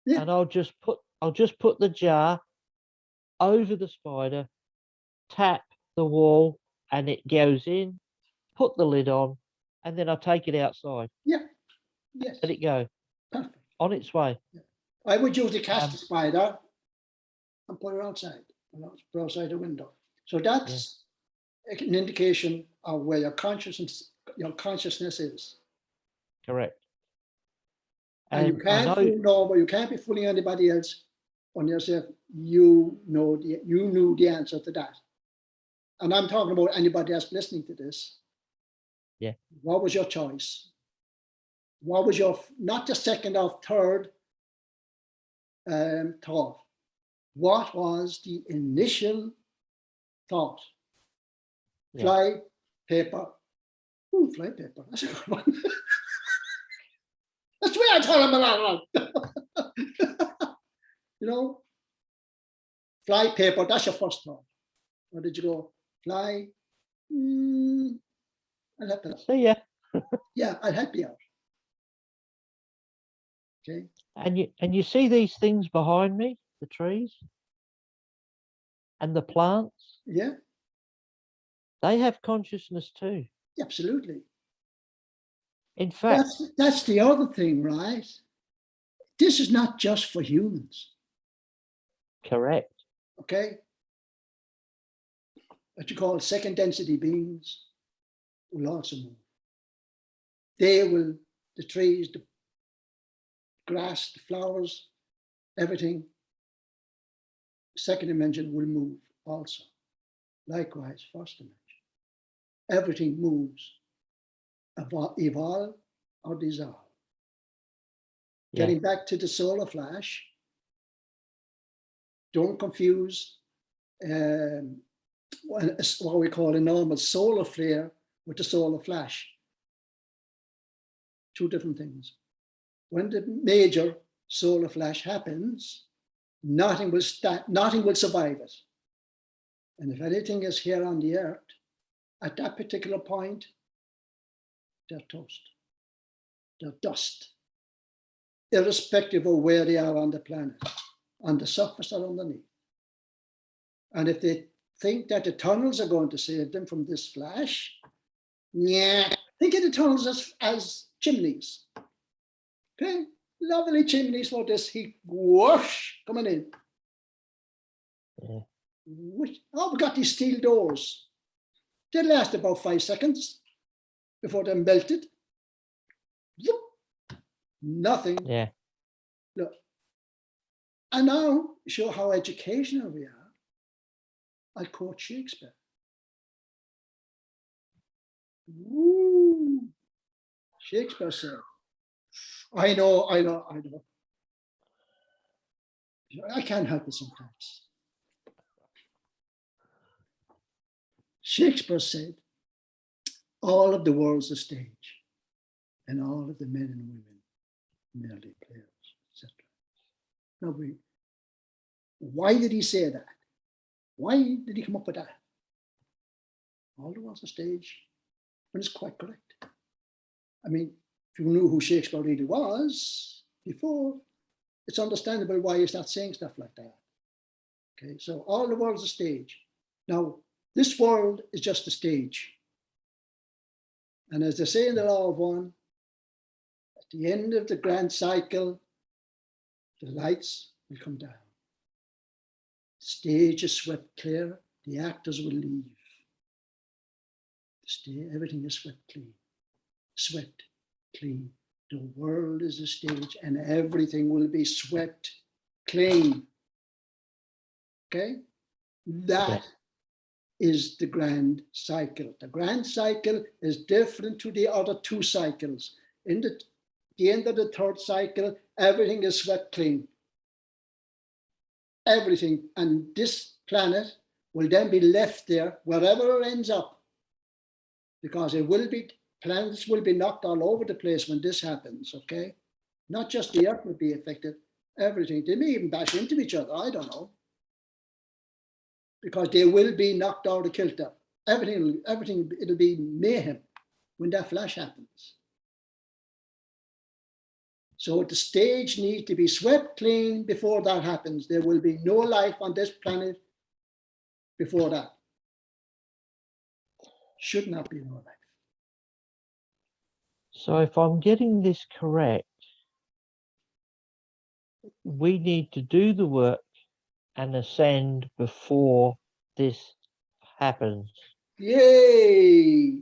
and I'll just put the jar over the spider, tap the wall, and it goes in. Put the lid on, and then I take it outside. Yeah. Yes. Let it go. Perfect. On its way. Yeah. I would usually catch the spider and put it outside the window. So that's an indication of where your consciousness is. Correct. And you I can't know, fool over, you can't be fooling anybody else on yourself. You knew the answer to that. And I'm talking about anybody else listening to this. Yeah. What was your choice? What was your, not the second or third thought? What was the initial thought? Yeah. Fly, paper. Ooh, fly paper. That's a good one. That's the way I tell them about it. You know, fly, paper. That's your first thought. Or did you go fly? I'll help you out. see ya. Yeah, I'll help you out. Okay. And you see these things behind me, the trees and the plants, Yeah, they have consciousness too. absolutely. In fact, That's the other thing, right? This is not just for humans. correct. Okay. What you call second density beings will also move. They will, the trees, the grass, the flowers, everything, second dimension will move also. Likewise, first dimension. Everything moves, evolve or dissolve. Yeah. Getting back to the solar flash, don't confuse what we call a normal solar flare with the solar flash. Two different things. When the major solar flash happens, nothing will survive it. And if anything is here on the earth, at that particular point, they're toast. They're dust. Irrespective of where they are on the planet, on the surface or underneath. And if they think that the tunnels are going to save them from this flash, yeah, think of the tunnels as chimneys. Okay, lovely chimneys for this heat whoosh coming in. Yeah. Oh, we got these steel doors. They last about 5 seconds before they're melted. Nothing. Yeah. Look. And now, show how educational we are. I quote Shakespeare. Woo. Shakespeare said, I know. I can't help it sometimes. Shakespeare said, all of the world's a stage, and all of the men and women merely players, etc. Now, why did he say that? Why did he come up with that? All the world's a stage, and it's quite correct. I mean, if you knew who Shakespeare really was before, it's understandable why he's not saying stuff like that. Okay, so all the world's a stage. Now, this world is just a stage. And as they say in the Law of One, at the end of the grand cycle, the lights will come down. The stage is swept clear, the actors will leave. Everything is swept clean. Swept clean. The world is a stage and everything will be swept clean. Okay? That is the grand cycle. The grand cycle is different to the other two cycles. In the end of the third cycle, everything is swept clean. Everything. And this planet will then be left there wherever it ends up. Because planets will be knocked all over the place when this happens, okay? Not just the Earth will be affected, everything. They may even bash into each other, I don't know. Because they will be knocked out of kilter. Everything, it'll be mayhem when that flash happens. So the stage needs to be swept clean before that happens. There will be no life on this planet before that. Should not be no life. So if I'm getting this correct, we need to do the work and ascend before this happens. Yay!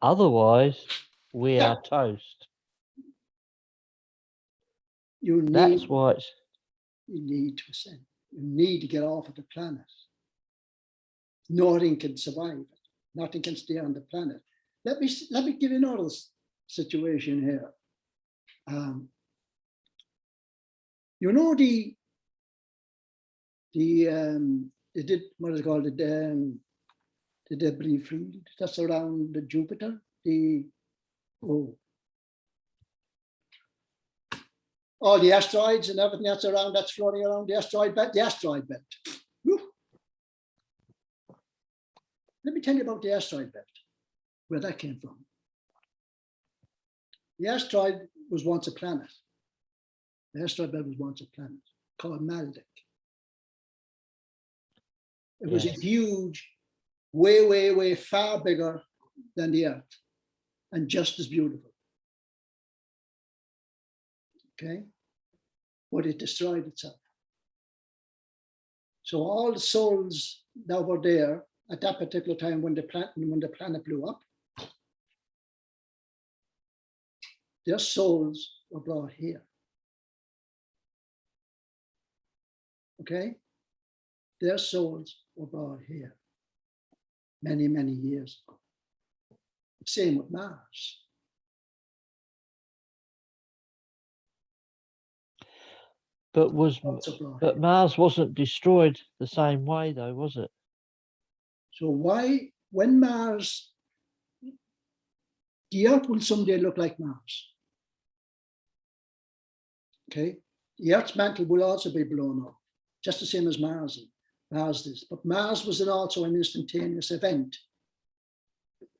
Otherwise, we Yeah. are toast. You That's need, why it's you need to ascend. You need to get off of the planet. Nothing can survive it. Nothing can stay on the planet. Let me give you another situation here. You know they did what is it called the debris field that's around the Jupiter. All the asteroids and everything that's around, that's floating around the asteroid belt. Whew. Let me tell you about the asteroid belt, where that came from. The asteroid was once a planet. The asteroid belt was once a planet called Maldek. It was a huge, way far bigger than the Earth and just as beautiful. Okay, but it destroyed itself. So all the souls that were there at that particular time when the planet blew up, their souls were brought here. Okay, their souls were brought here many, many years ago. Same with Mars. but Mars wasn't destroyed the same way though, was it? So why, when Mars, the Earth will someday look like Mars. Okay, the Earth's mantle will also be blown off, just the same as Mars is. But Mars was also an instantaneous event.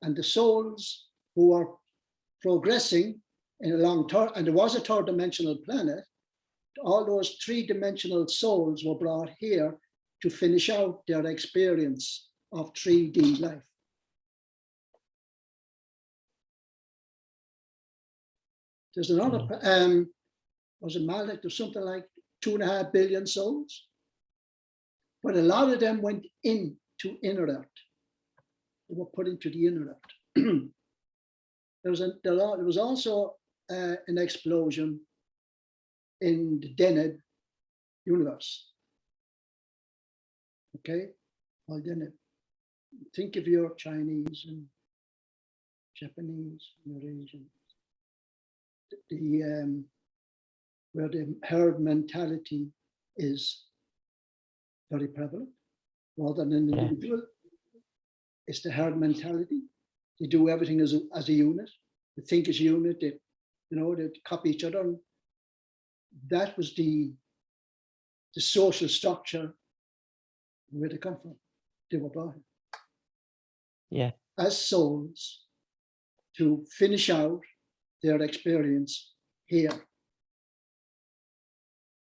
And the souls who are progressing in a long term, and there was a third dimensional planet, all those three-dimensional souls were brought here to finish out their experience of 3D life. There's another, was it Maldek? There's something like 2.5 billion souls. But a lot of them went into inner Earth. They were put into the inner Earth. There was also an explosion in the Deneb universe. Okay, well, Deneb. Think of your Chinese and Japanese, Eurasian. Where the herd mentality is very prevalent, rather than an individual. It's the herd mentality. They do everything as a unit. They think as a unit. They copy each other. And that was the social structure where they come from. They were brought here. As souls to finish out their experience here.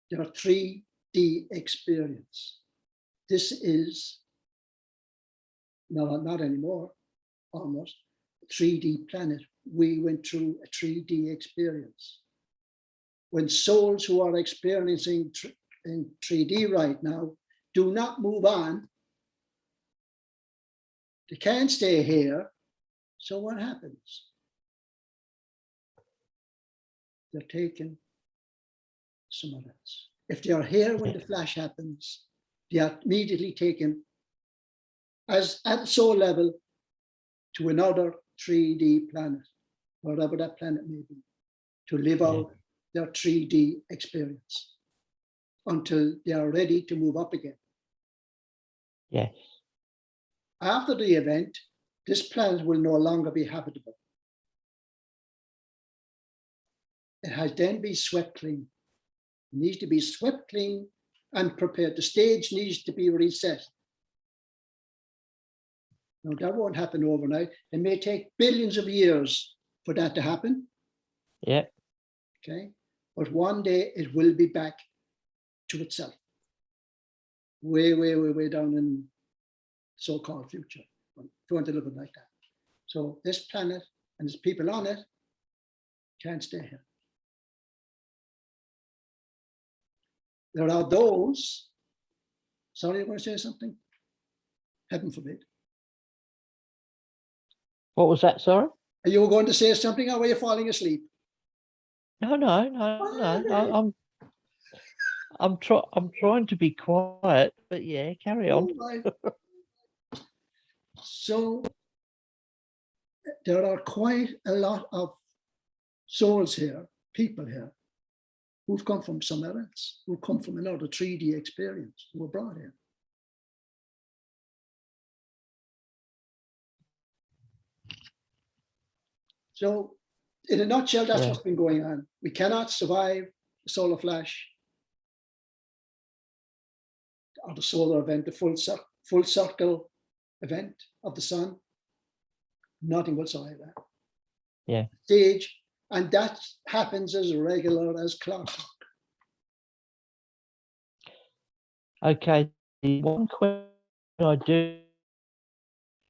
Their 3D experience. This is not anymore, almost, a 3D planet. We went through a 3D experience. When souls who are experiencing in 3D right now do not move on, they can't stay here, so what happens? They're taken somewhere else. If they are here when the flash happens, they are immediately taken as at soul level to another 3D planet, wherever that planet may be, to live out their 3D experience until they are ready to move up again. Yes. After the event, this planet will no longer be habitable. It has then been swept clean. It needs to be swept clean and prepared. The stage needs to be reset. Now, that won't happen overnight. It may take billions of years for that to happen. Yeah. Okay. But one day it will be back to itself. Way down in so-called future, if you want to look at it like that. So this planet and its people on it can't stay here. There are those, sorry, you want to say something? Heaven forbid. What was that, sorry? Are you going to say something, or were you falling asleep? No, no, no, no. I'm trying to be quiet, but yeah, carry on. Right. So there are quite a lot of souls here, people here, who've come from somewhere else, who've come from another 3D experience, who were brought here. So in a nutshell, that's what's been going on. We cannot survive the solar flash or the solar event, the full circle event of the sun. Nothing will survive that. Yeah. Stage, and that happens as regular as clockwork. Okay. The one question I do.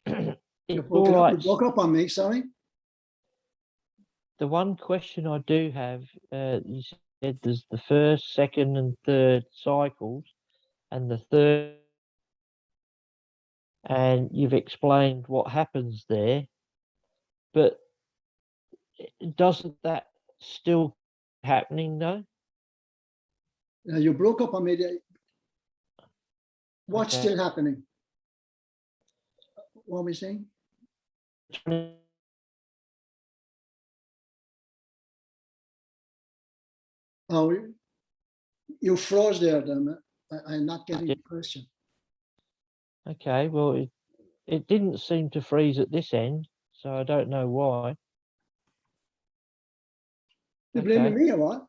You It's all right. broke up on me, sorry. The one question I do have, you said there's the first, second, and third cycles, and the third, and you've explained what happens there, but doesn't that still happening though? You broke up on me. What's Okay. still happening? What are we saying? Oh, you froze there, then. I'm not getting the question. Okay, well, it didn't seem to freeze at this end, so I don't know why. You're blaming Okay. me or what?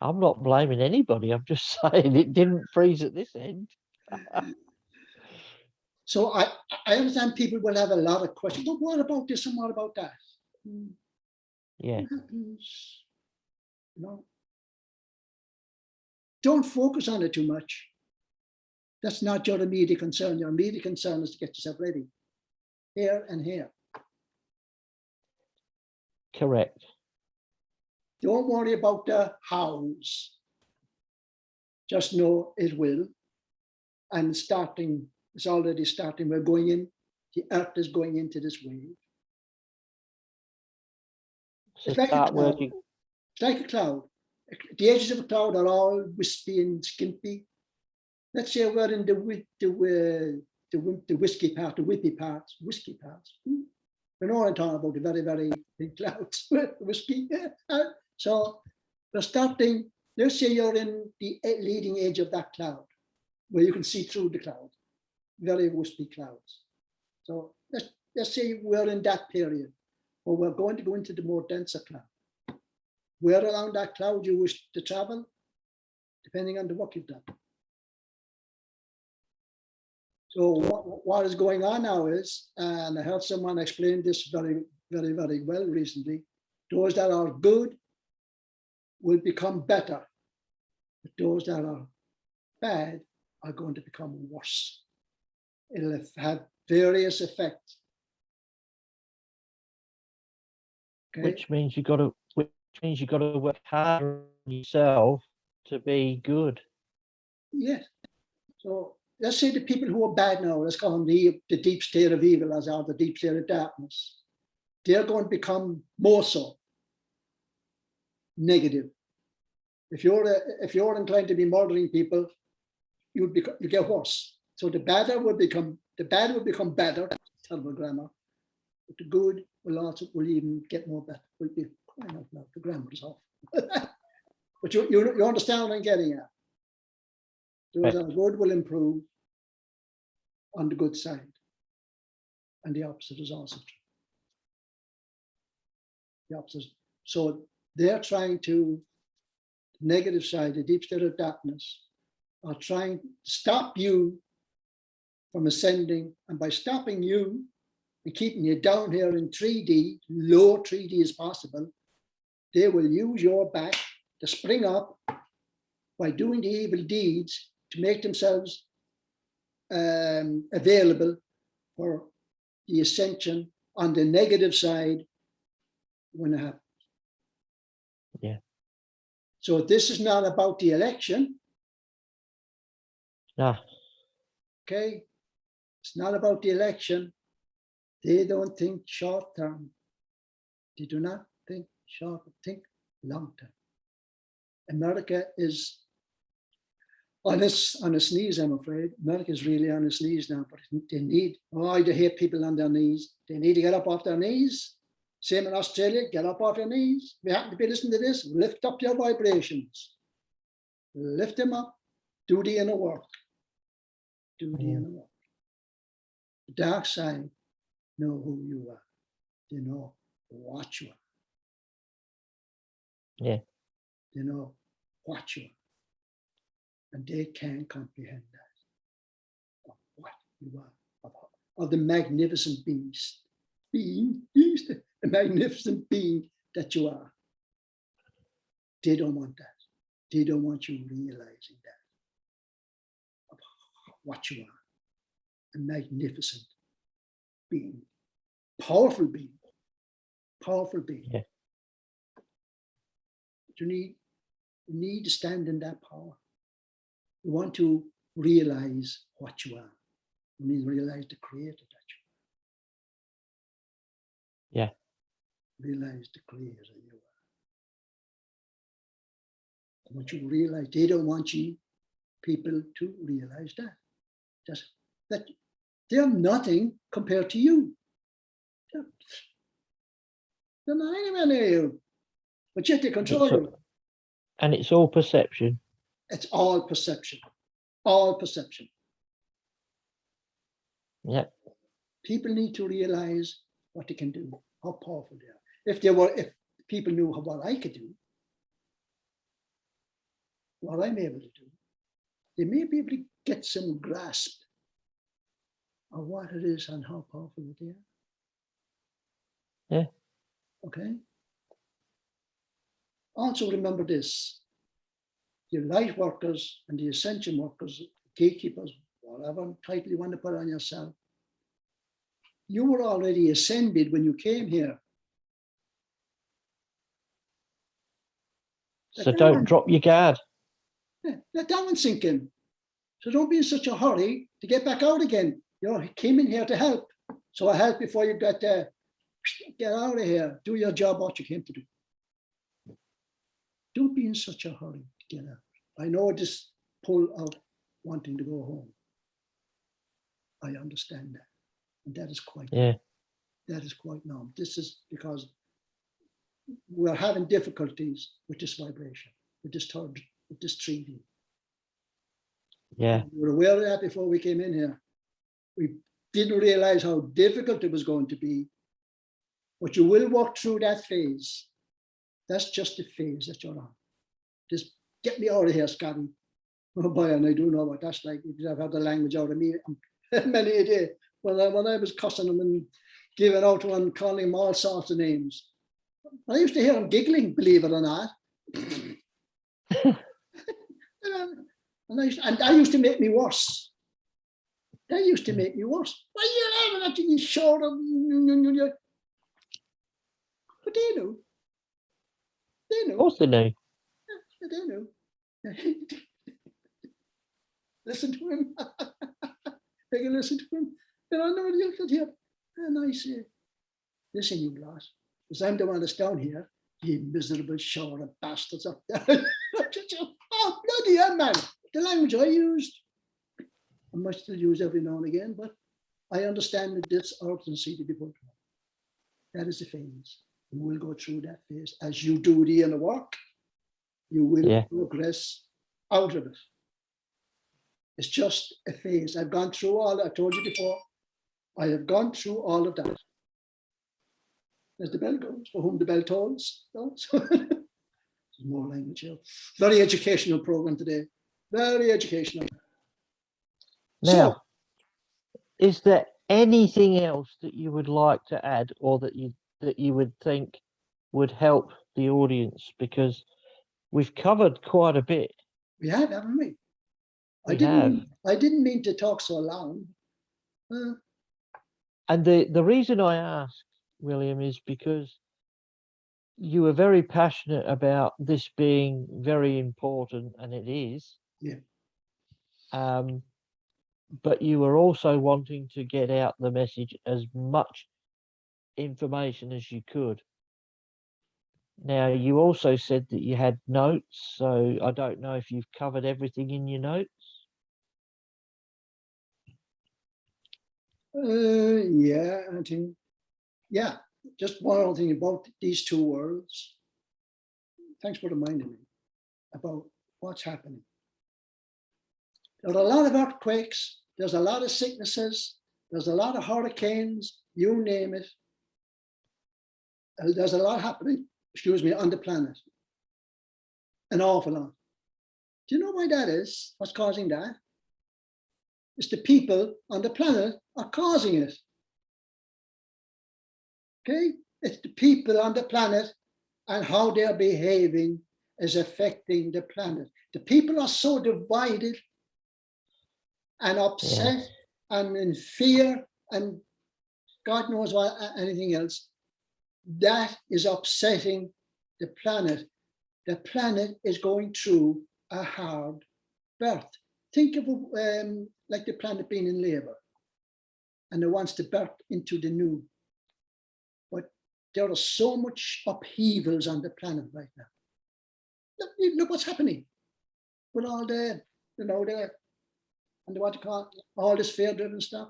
I'm not blaming anybody. I'm just saying it didn't freeze at this end. So I understand people will have a lot of questions, but what about this and what about that? Yeah. What happens? You know, don't focus on it too much. That's not your immediate concern. Your immediate concern is to get yourself ready here and here. Correct. Don't worry about the hows. Just know it will. And starting, it's already starting. We're going in, the earth is going into this wave. So It's like start a cloud. working. It's like a cloud. The edges of a cloud are all wispy and skimpy. Let's say we're in the whiskey part, the whippy parts, whiskey parts. We know what I'm talking about, the very, very big clouds, whiskey. So we're starting, let's say you're in the leading edge of that cloud, where you can see through the cloud, very wispy clouds. So let's say we're in that period, or we're going to go into the more denser cloud. Where around that cloud you wish to travel, depending on the work you've done. So what is going on now is, and I heard someone explain this very, very, very well recently, those that are good will become better, but those that are bad are going to become worse. It'll have various effects. Okay? Which means you got to work harder on yourself to be good. Yes. So let's say the people who are bad now, let's call them the deep state of evil, as are the deep state of darkness. They're going to become more so negative. If you're inclined to be murdering people, you get worse. So the bad will become better. Terrible grammar. But the good will even get more better. Will be crying out loud. The grammar is off. But you understand what I'm getting at. Those that are good will improve on the good side, and the opposite is also true. The opposite. So they're trying to, the negative side, the deep state of darkness, are trying to stop you from ascending, and by stopping you and keeping you down here in 3D, low 3D as possible, they will use your back to spring up by doing the evil deeds to make themselves available for the ascension on the negative side when it happens. Yeah. So this is not about the election. No. Okay. It's not about the election. They don't think short term. They do not think short, think long term. America is on its knees, I'm afraid. America is really on its knees now, but they need, I hate people on their knees. They need to get up off their knees. Same in Australia, get up off your knees. We happen to be listening to this, lift up your vibrations. Lift them up, do the inner work. Do the inner work. The dark side know who you are. They know what you are. Yeah. They know what you are. And they can't comprehend that. Of what you are. Of the magnificent beast. The magnificent being that you are. They don't want that. They don't want you realizing that. Of what you are. A magnificent being. Powerful being. Powerful being. Yeah. But you need to stand in that power. You want to realize what you are. You need to realize the creator that you are. Yeah. Realize the creator you are. Once you realize, they don't want you people to realize that. Just that they're nothing compared to you. They're not anywhere near you. But yet they control you. And it's all perception. It's all perception. All perception. Yeah. People need to realize what they can do, how powerful they are. If people knew what I could do, what I'm able to do, they may be able to get some grasp of what it is and how powerful they are. Yeah. Okay. Also remember this: your light workers and the ascension workers, gatekeepers, whatever title you want to put on yourself, you were already ascended when you came here. So don't drop your guard. Yeah, let that one sink in. So don't be in such a hurry to get back out again. You came in here to help. So I help before you get there. Get out of here. Do your job, what you came to do. Don't be in such a hurry to get out. I know this pull out wanting to go home. I understand that. And that is quite normal. That is quite normal. This is because we're having difficulties with this vibration, with this third, with this treaty. Yeah. We were aware of that before we came in here. We didn't realize how difficult it was going to be, but you will walk through that phase. That's just the phase that you're on. Just get me out of here, Scotty. Oh boy, and I do know what that's like, because I've had the language out of me many a day when I was cussing them and giving out to them, calling them all sorts of names. I used to hear them giggling, believe it or not. And that used to make me worse. That used to make me worse. Why are you laughing at you short of? But they knew. They knew. Of course they knew. Yeah, they knew. Listen to him. They can listen to him. And I know you could hear. And I say, listen, you lot, because I'm the one that's down here, you miserable short of bastards up there. Oh, bloody hell, man. The language I used, I must still use every now and again, but I understand that this urgency to be put on. That is the phase. You will go through that phase. As you do the inner work, you will progress out of it. It's just a phase. I've gone through all, I told you before, I have gone through all of that. As the bell goes, for whom the bell tolls. More language here. Very educational program today. Very educational. Now, so, is there anything else that you would like to add, or that you would think would help the audience? Because we've covered quite a bit. we have, haven't we? I didn't mean to talk so long. And the reason I ask, William, is because you were very passionate about this being very important, and it is. Yeah. but you were also wanting to get out the message as much information as you could. Now, you also said that you had notes, so I don't know if you've covered everything in your notes. Yeah, I think, yeah, just one other thing about these two worlds. Thanks for reminding me about what's happening. There are a lot of earthquakes, there's a lot of sicknesses, there's a lot of hurricanes, you name it. There's a lot happening, excuse me, on the planet. An awful lot. Do you know why that is? What's causing that? It's the people on the planet are causing it. Okay? It's the people on the planet and how they're behaving is affecting the planet. The people are so divided and upset and in fear and God knows what, anything else. That is upsetting the planet. The planet is going through a hard birth. Think of like the planet being in labor and it wants to birth into the new. But there are so much upheavals on the planet right now. Look what's happening with all the, and what you call it, all this fear-driven stuff.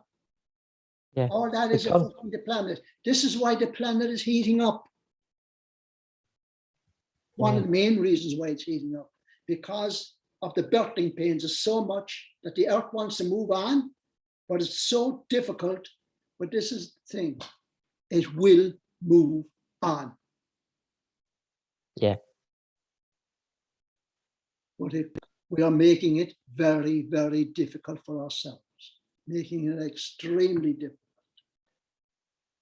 Yeah. All that is affecting the planet. This is why the planet is heating up. One of the main reasons why it's heating up, because of the birthing pains is so much that the earth wants to move on, but it's so difficult. But this is the thing, it will move on. Yeah. But we are making it very, very difficult for ourselves, making it extremely difficult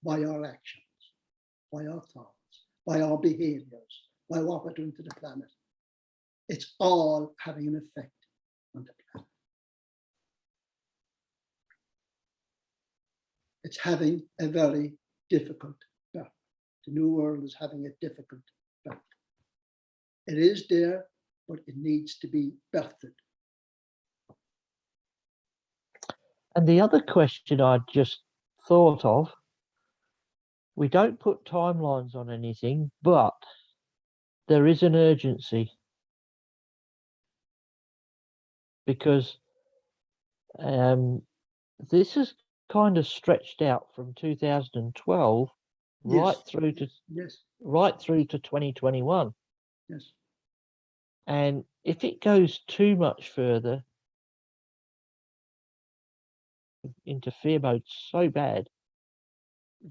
by our actions, by our thoughts, by our behaviors, by what we're doing to the planet. It's all having an effect on the planet. It's having a very difficult birth. The new world is having a difficult birth. It is there, but it needs to be birthed. And the other question I just thought of, we don't put timelines on anything, but there is an urgency because this is kind of stretched out from 2012 right through to right through to 2021. Yes. And if it goes too much further into fear mode so bad,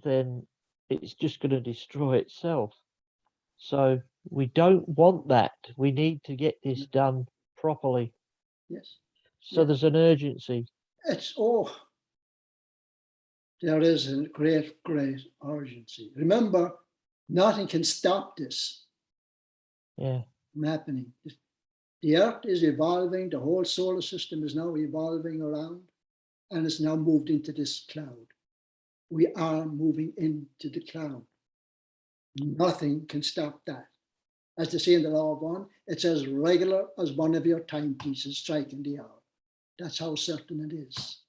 then it's just going to destroy itself. So we don't want that. We need to get this done properly. Yes. So there's an urgency. It's there is a great, great urgency. Remember, nothing can stop this from happening. The earth is evolving, the whole solar system is now evolving around, and it's now moved into this cloud. We are moving into the cloud. Nothing can stop that. As they say in the law of one, it's as regular as one of your timepieces striking the hour. That's how certain it is.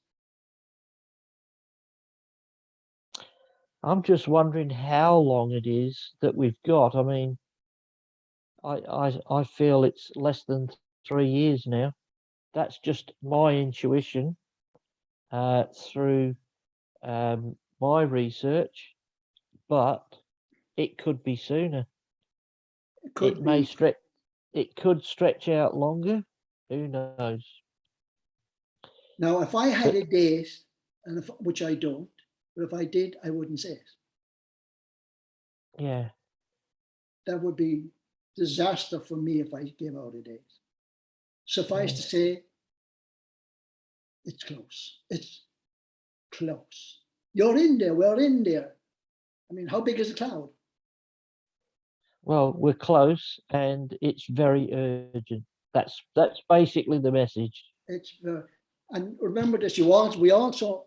I'm just wondering how long it is that we've got. I mean, I feel it's less than 3 years now. That's just my intuition through my research, but it could be sooner. It may stretch. It could stretch out longer. Who knows? Now, if I had a date, and which I don't, but if I did, I wouldn't say it. Yeah. That would be disaster for me if I gave out a date. Suffice to say, it's close. It's close. You're in there. We're in there. I mean, how big is the cloud? Well, we're close, and it's very urgent. That's basically the message. It's and remember this. We also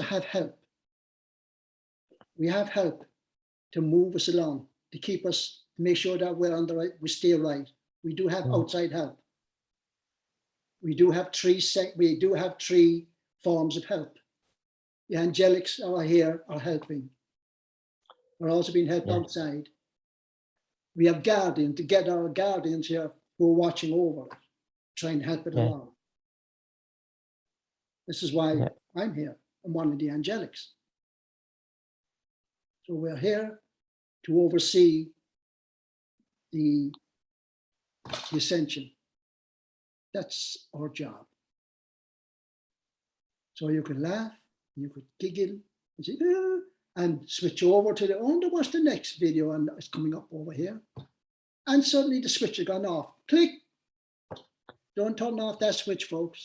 have help. We have help to move us along, to keep us, to make sure that we're on the right, we stay right. We do have outside help. We do have three forms of help. The angelics are here, are helping. We're also being helped outside. We have guardians, to get our guardians here who are watching over it, trying to help it along. This is why I'm here. I'm one of the angelics. So we're here to oversee the Ascension. That's our job. So you could laugh, you could giggle, and say, "Ah," and switch over to the, oh, what's the next video? And it's coming up over here. And suddenly the switch has gone off. Click. Don't turn off that switch, folks.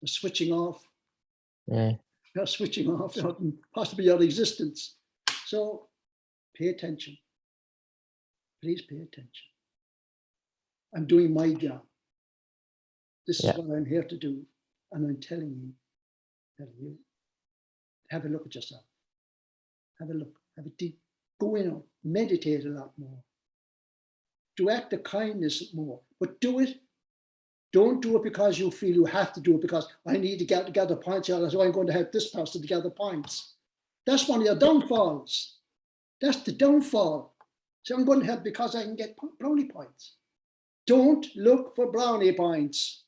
The switching off. You're switching off possibly your existence. So pay attention. Please pay attention. I'm doing my job. This is what I'm here to do. And I'm telling you, have a look at yourself. Have a look, have a deep, go in, meditate a lot more. Do act of kindness more, but do it. Don't do it because you feel you have to do it because I need to gather points here, so I'm going to help this person to gather points. That's one of your downfalls. That's the downfall. So I'm going to help because I can get brownie points. Don't look for brownie points.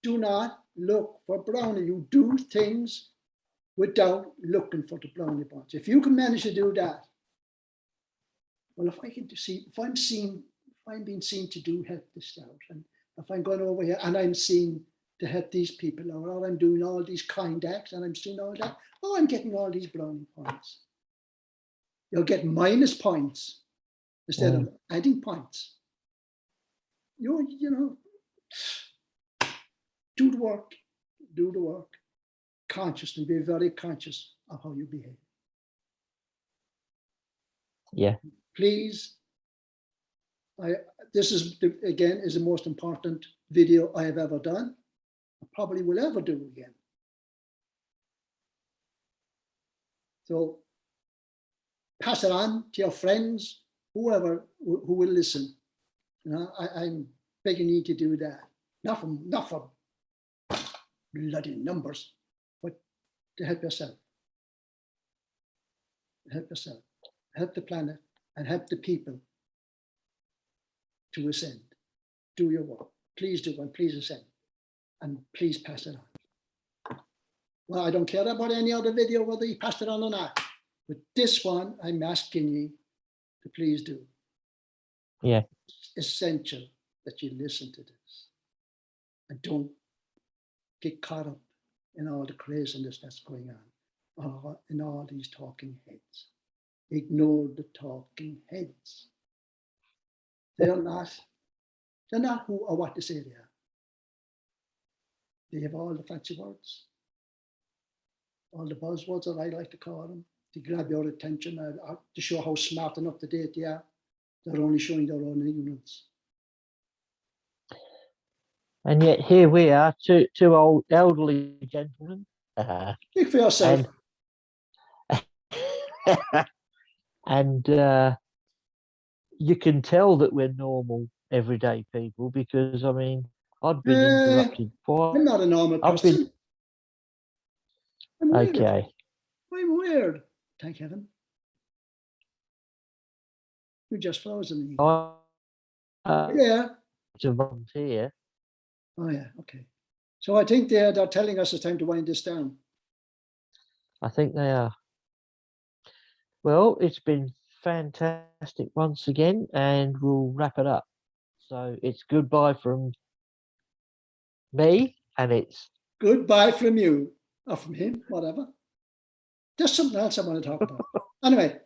Do not look for brownie. You do things without looking for the brownie points. If you can manage to do that, well, if I can see, if I'm being seen to help this out, and if I'm going over here and I'm seen to help these people out, or I'm doing all these kind acts and I'm seeing all that, I'm getting all these brownie points. You'll get minus points instead of adding points. You know, do the work consciously, be very conscious of how you behave. Please, this is, again, is the most important video I have ever done. I probably will ever do again. So pass it on to your friends, whoever who will listen. You know, I'm begging you to do that. Not for bloody numbers, but to help yourself. Help yourself. Help the planet and help the people to ascend. Do your work. Please do, and please ascend. And please pass it on. Well, I don't care about any other video, whether you passed it on or not. But this one, I'm asking you to please do. It's essential that you listen to this. And don't get caught up in all the craziness that's going on, in all these talking heads. Ignore the talking heads. They're not who or what they say they are. They have all the fancy words, all the buzzwords that I like to call them, to grab your attention, to show how smart and up to date they are. They're only showing their own ignorance. And yet here we are, two old elderly gentlemen. Speak for yourself. And you can tell that we're normal, everyday people because, I mean, I've been interrupted quite. I'm not a normal person. I'm weird. Okay. I'm weird. Thank heaven. You just frozen me. Yeah. To volunteer. Oh yeah. Okay. So I think they're telling us it's time to wind this down. I think they are. Well, it's been fantastic once again, and we'll wrap it up. So it's goodbye from me, and it's goodbye from you, or from him, whatever. There's something else I want to talk about. Anyway.